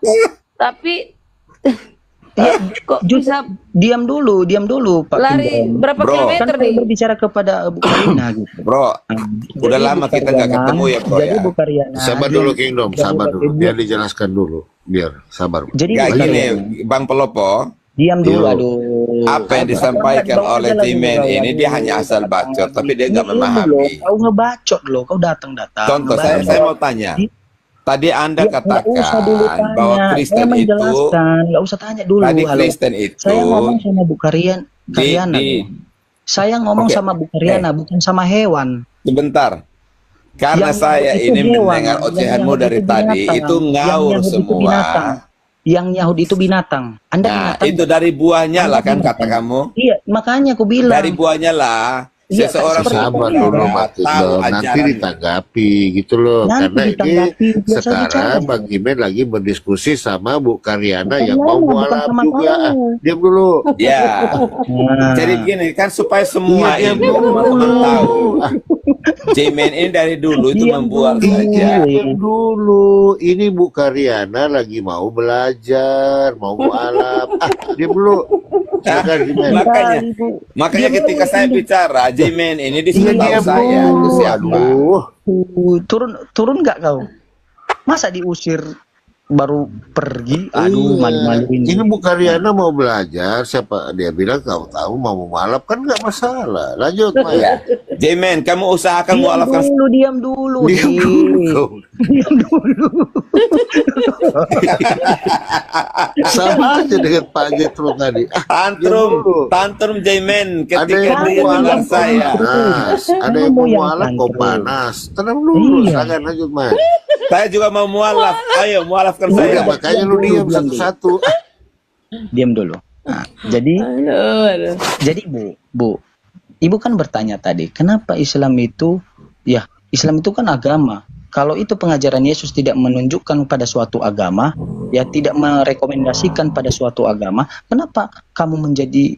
tapi Kok bisa diam dulu Pak lari Kindom. berapa Bro. kilometer Kan nih? berbicara kepada Bu Karyana gitu. Bro, udah Jadi lama Bu kita nggak Karyana- ketemu ya, Bro Jadi ya. Bu Karyana, Sabar dulu Kingdom, sabar dulu. Biar dijelaskan dulu. Biar sabar. Jadi Gak Bu gini, Karyana, Bang Pelopo, diam dulu, Yo. aduh. apa yang disampaikan oleh Jimen ini dia hanya asal bacot, tapi dia nggak memahami. Kau ngebacot loh, kau datang-datang. Contoh, saya mau tanya. Tadi Anda Nggak usah dulu katakan tanya. bahwa Saya Kristen itu, menjelaskan, nggak usah tanya dulu. tadi Halo. Kristen itu, Saya ngomong sama Bu Karyana. Saya ngomong Oke. sama Bu Karyana, bukan sama hewan. sebentar. Karena Yang saya itu ini hewan, mendengar yang ocehanmu Yahudi dari itu tadi, binatang. itu Yang ngaur Yahudi itu semua. binatang. Yang Yahudi itu binatang. Anda Nah, binatang. itu dari buahnya lah kan binatang. kata kamu. Iya, makanya aku bilang. Dari buahnya lah. Iya, Seseorang seperti Sabar itu. dulu tahu Mas Kingdom, nanti ajaran. ditanggapi gitu loh. Nanti Karena ini ditanggapi, biasa sekarang bicara. Bang Jimen lagi berdiskusi sama Bu Karyana Bukan yang mau ngomong, bukan mualaf sama juga. kau. Diam dulu. Ya. Nah. Jadi gini kan supaya semua Iya, ini diam teman-teman dulu. tahu. Jimen ini dari dulu itu Diam membual dulu. saja. Diam dulu. Ini Bu Karyana lagi mau belajar, mau mualaf. Diam dulu. Silakan Jimen. Makanya ketika saya bicara, Jimen ini Iya, disuruh tahu diam saya itu dulu. siapa. Aduh. Turun nggak kau? Masa diusir baru pergi? Aduh, Iya. malu-maluin. Ini Bu Karyana mau belajar, siapa dia bilang kau tahu mau mualaf kan nggak masalah. Lanjut, Ya. Maya. Jimen, kamu usahakan Diam mualafkan. dulu, diam dulu. Diam Di. dulu kau. Diam dulu. Sama aja dengan Pak Jetro tadi. Tantrum Jimen Ada ketika yang dia mau dengar mualaf saya. panas, ada yang mau mualaf kok panas. Tenang dulu, Iya. silakan lanjut Mas. Saya juga mau mualaf. Ayo mualafkan Udah saya. makanya lu diam satu-satu. Diam dulu. Nah, jadi Bu, Ibu kan bertanya tadi, kenapa Islam itu, ya Islam itu kan agama. Kalau itu pengajaran Yesus tidak menunjukkan pada suatu agama, ya tidak merekomendasikan pada suatu agama, kenapa kamu menjadi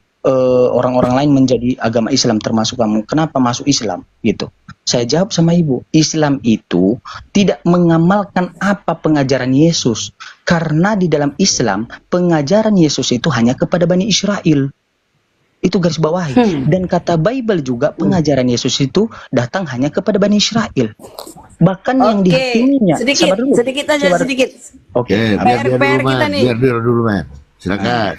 orang-orang lain menjadi agama Islam termasuk kamu? Kenapa masuk Islam? Gitu. Saya jawab sama Ibu, Islam itu tidak mengamalkan apa pengajaran Yesus. Karena di dalam Islam, pengajaran Yesus itu hanya kepada Bani Israel. Itu garis bawahi. Dan kata Bible juga pengajaran Yesus itu datang hanya kepada Bani Israel. Bahkan yang dihakiminya. sedikit, Sabar dulu. sedikit aja, Sabar. sedikit. Oke. Biar dia PR dulu kita Man, nih. biar dia dulu Man. Silakan.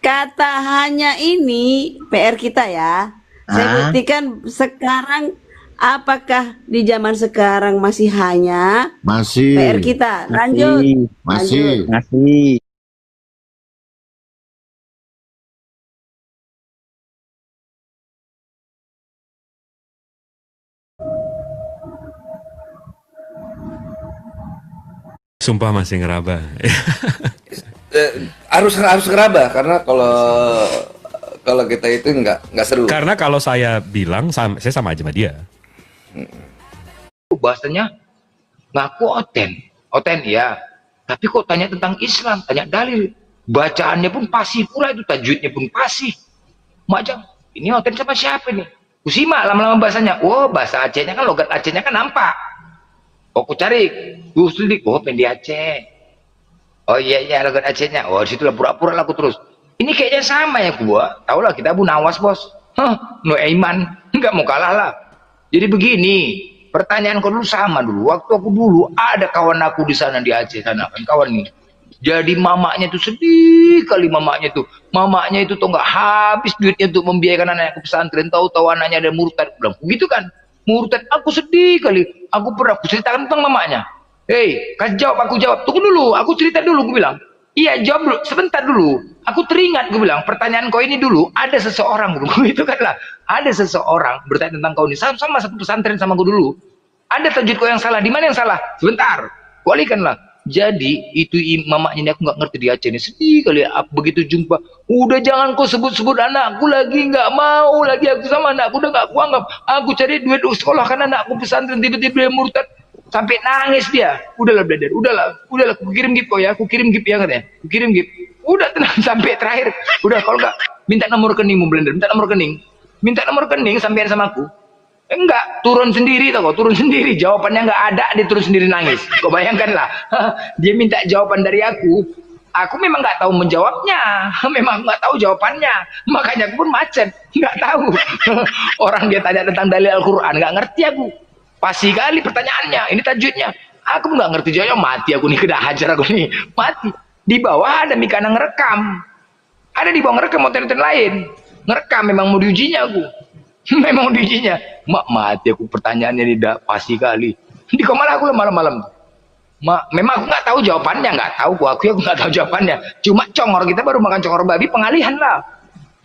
Kata hanya ini PR kita ya. Saya buktikan sekarang, apakah di zaman sekarang masih hanya Masih. PR kita? Lanjut. Masih. Masih. Sumpah masih ngeraba. Harus ngeraba karena kalau kita itu nggak seru. Karena kalau saya bilang, saya sama aja sama dia. Bahasanya ngaku oten ya. Tapi kok tanya tentang Islam, tanya dalil. Bacaannya pun pasif pula itu, tajwidnya pun pasif. Macam ini oten sama siapa nih? Kusimak lama-lama bahasanya. Oh, bahasa Acehnya kan, logat Acehnya kan nampak. Oh, aku cari, gue selidik, oh pendi Aceh. Oh iya logat Acehnya. Oh, disitulah pura-pura lah aku terus. Ini kayaknya sama ya gua. Tahu lah kita Abu Nawas bos. No Aiman, nggak mau kalah lah. Jadi begini, pertanyaan kau dulu sama dulu. Waktu aku dulu ada kawan aku di sana di Aceh sana kan kawan nih. Jadi mamanya tuh sedih kali mamanya tuh. Mamanya itu tuh nggak habis duitnya untuk membiayakan anaknya ke pesantren. Tahu-tahu anaknya ada murtad. Bilang begitu kan? Murtad, aku sedih kali. Aku pernah ceritakan tentang mamanya. Hei, kasih jawab, aku jawab. Tunggu dulu, aku cerita dulu, aku bilang. Iya, jawab dulu, sebentar dulu. Aku teringat, gue bilang, pertanyaan kau ini dulu, ada seseorang, itu kan lah. Ada seseorang bertanya tentang kau ini, sama satu pesantren sama gue dulu. Ada tajwid kau yang salah, di mana yang salah? Sebentar, kualikanlah. Jadi, itu mamanya ini aku nggak ngerti di Aceh ini. Sedih kali, begitu jumpa. Udah jangan kau sebut-sebut anakku lagi, nggak mau lagi aku sama anakku, udah nggak kuanggap. Aku cari duit sekolah kan anakku pesantren, tiba-tiba dia murtad. Sampai nangis dia. Udahlah belajar, udahlah, aku kirim gip kau ya, aku kirim gip ya katanya. Aku kirim gip. Udah tenang sampai terakhir. Udah kalau enggak minta nomor rekeningmu Blender, minta nomor rekening. Minta nomor rekening sampean sama aku. Enggak, turun sendiri tau kok, turun sendiri. Jawabannya enggak ada, dia turun sendiri nangis. Kau bayangkan lah. Dia minta jawaban dari aku. Aku memang nggak tahu menjawabnya, memang nggak tahu jawabannya, makanya aku pun macet, nggak tahu. Orang dia tanya tentang dalil Al-Quran, nggak ngerti aku. Pasti kali pertanyaannya, ini tajwidnya. Aku nggak ngerti jawabnya, mati aku nih, kena hajar aku nih, mati. Di bawah ada Mikana ngerekam, ada di bawah ngerekam konten-konten lain, ngerekam memang mau diujinya aku, memang mau diujinya. Mati aku pertanyaannya tidak pasti kali. Di kamar aku malam-malam. Memang aku nggak tahu jawabannya, nggak tahu aku nggak tahu jawabannya. Cuma congor kita baru makan congor babi pengalihan lah.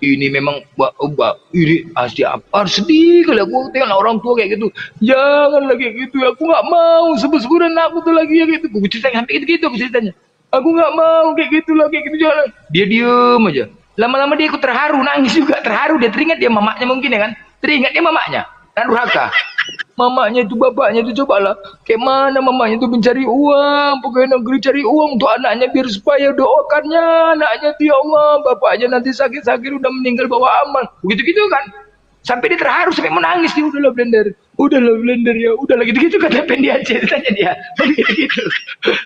Ini memang ini pasti apa sedih kali aku tengok orang tua kayak gitu. Jangan lagi kayak gitu, aku nggak mau sebut-sebutan aku tuh lagi ya gitu. Aku ceritanya sampai gitu aku ceritanya. Aku nggak mau kayak gitu lah kayak gitu jangan. Dia diem aja. Lama-lama dia ikut terharu, nangis juga terharu. Dia teringat dia mamanya mungkin ya kan. Teringat dia mamanya dan durhaka. Mamanya itu bapaknya itu cobalah kayak mana mamanya itu mencari uang pegawai negeri cari uang untuk anaknya biar supaya doakannya anaknya ya Allah bapaknya nanti sakit-sakit udah meninggal bawa amal begitu-gitu kan sampai dia terharu sampai menangis dia udahlah blender ya udahlah gitu-gitu kata pendia ceritanya dia gitu-gitu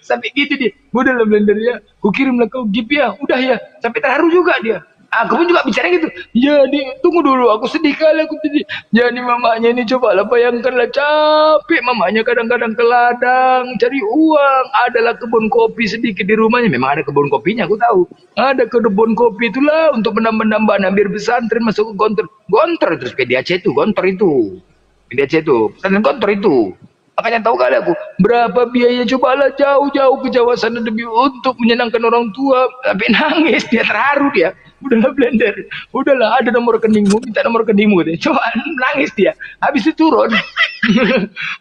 sampai gitu dia udahlah blender ya ku kirimlah kau gip ya udah ya sampai terharu juga dia. Aku pun juga bicara gitu. Jadi tunggu dulu, aku sedih kali aku sedih. Jadi mamanya ini cobalah bayangkanlah capek mamanya kadang-kadang ke ladang cari uang. Adalah kebun kopi sedikit di rumahnya. Memang ada kebun kopinya, aku tahu. Ada kebun kopi itulah untuk menambah-nambah biar pesantren masuk ke gontor terus PDAC itu, gontor itu. PDAC itu, pesantren gontor itu. Makanya tahu kali aku berapa biaya cobalah jauh-jauh ke Jawa sana demi untuk menyenangkan orang tua. Tapi nangis dia terharu dia. Udahlah blender, udahlah ada nomor rekeningmu, minta nomor rekeningmu deh. Coba nangis dia, habis itu turun.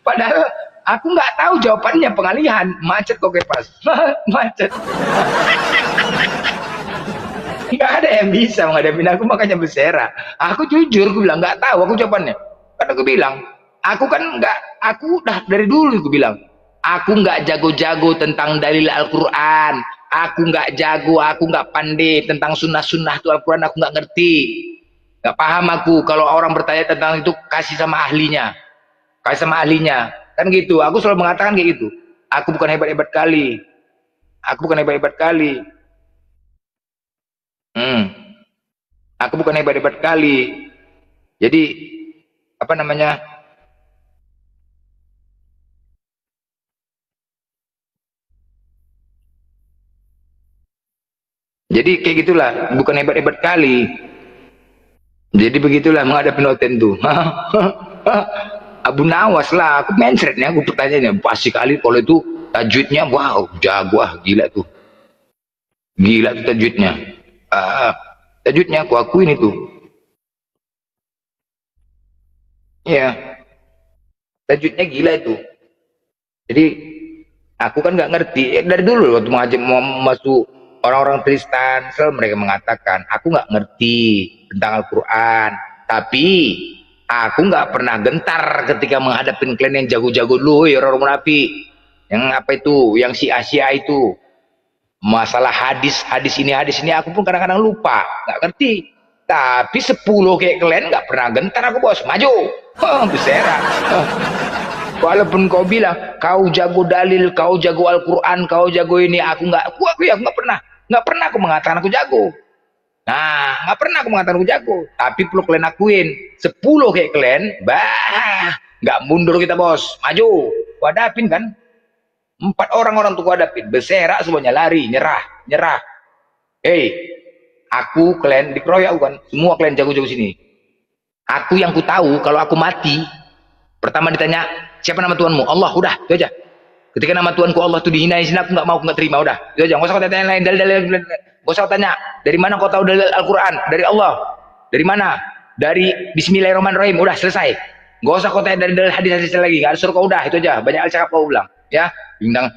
Padahal aku nggak tahu jawabannya pengalihan, macet kok pas, macet. Nggak ada yang bisa menghadapi aku makanya berserah. Aku jujur, aku bilang nggak tahu aku jawabannya. Karena aku bilang, aku kan nggak, aku udah dari dulu aku bilang, aku nggak jago-jago tentang dalil Al-Quran. Aku nggak jago, aku nggak pandai tentang sunnah-sunnah itu Al-Quran, aku nggak ngerti, nggak paham aku. Kalau orang bertanya tentang itu kasih sama ahlinya, kan gitu. Aku selalu mengatakan kayak gitu. Aku bukan hebat-hebat kali, aku bukan hebat-hebat kali, aku bukan hebat-hebat kali. Jadi apa namanya? Jadi kayak gitulah, bukan hebat-hebat kali. Jadi begitulah menghadapi noten tuh. Abu Nawas lah, aku mencret nih, aku pertanyaannya pasti kali kalau itu tajwidnya, wow, jago gila tuh tajwidnya. Tajwidnya aku akuin itu. Ya, tajwidnya gila itu. Jadi aku kan nggak ngerti dari dulu waktu mau masuk. Orang-orang Kristen selalu mereka mengatakan aku nggak ngerti tentang Al-Quran, tapi aku nggak pernah gentar ketika menghadapi klien yang jago-jago dulu ya orang munafik yang apa itu yang si Asia itu masalah hadis ini aku pun kadang-kadang lupa nggak ngerti, tapi 10 kayak kalian nggak pernah gentar aku bos maju berserah. Walaupun kau bilang kau jago dalil, kau jago Al-Quran, kau jago ini, aku nggak pernah aku mengatakan aku jago. Nah, nggak pernah aku mengatakan aku jago. Tapi perlu kalian akuin, 10 kayak kalian, nggak mundur kita bos, maju, hadapin kan. 4 orang tuh hadapin, berserak semuanya lari, nyerah. Aku kalian dikeroyok kan, semua kalian jago-jago sini. Aku yang ku tahu kalau aku mati, pertama ditanya siapa nama Tuhanmu? Allah, udah itu aja. Ketika nama Tuhanku Allah itu dihina di sini aku nggak terima, udah itu aja. Nggak usah kau tanya lain dalil, nggak usah tanya dari mana kau tahu dalil Al-Quran, dari Allah, dari mana, dari Bismillahirrahmanirrahim, udah selesai. Nggak usah kau tanya dari dalil hadis lagi, nggak ada suruh kau, udah itu aja. Banyak al cakap kau ulang ya. Dingdang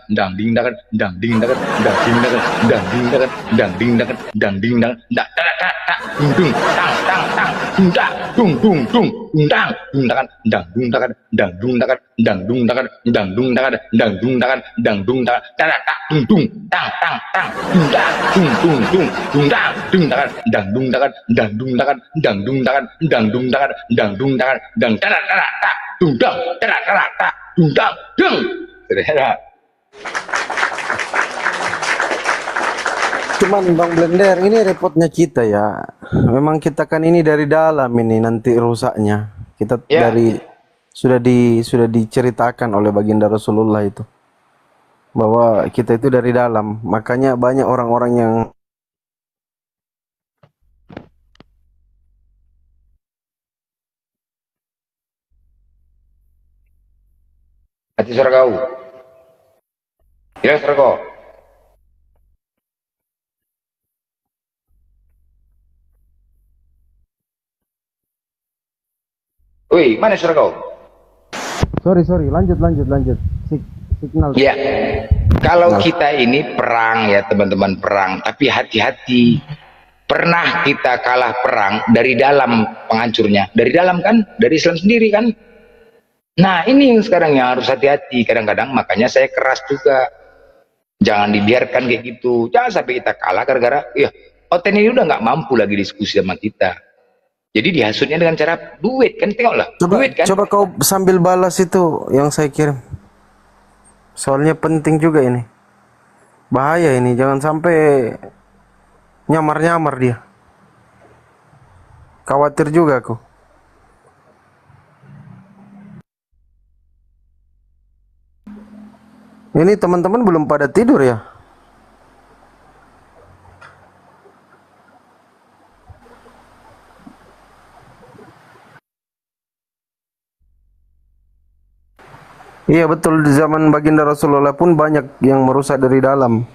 Cuman Bang Blender, ini repotnya kita ya. Memang kita kan ini dari dalam ini nanti rusaknya. Kita dari sudah diceritakan oleh baginda Rasulullah itu bahwa kita itu dari dalam. Makanya banyak orang-orang yang Hati suara kau. Ya suara kau. Wih, mana suara kau? Sorry, lanjut. Signal. Ya, kalau kita ini perang ya teman-teman, perang, tapi hati-hati. Pernah kita kalah perang dari dalam penghancurnya, dari dalam kan, dari Islam sendiri kan. Nah ini yang sekarang yang harus hati-hati. Kadang-kadang makanya saya keras juga. Jangan dibiarkan kayak gitu. Jangan sampai kita kalah gara-gara, ya Oten ini udah nggak mampu lagi diskusi sama kita. Jadi dihasutnya dengan cara duit kan, tengoklah. Duit kan. Coba kau sambil balas itu yang saya kirim. Soalnya penting juga ini. Bahaya ini, jangan sampai nyamar-nyamar dia. Khawatir juga aku. Ini teman-teman belum pada tidur ya? Iya betul, di zaman baginda Rasulullah pun banyak yang merusak dari dalam.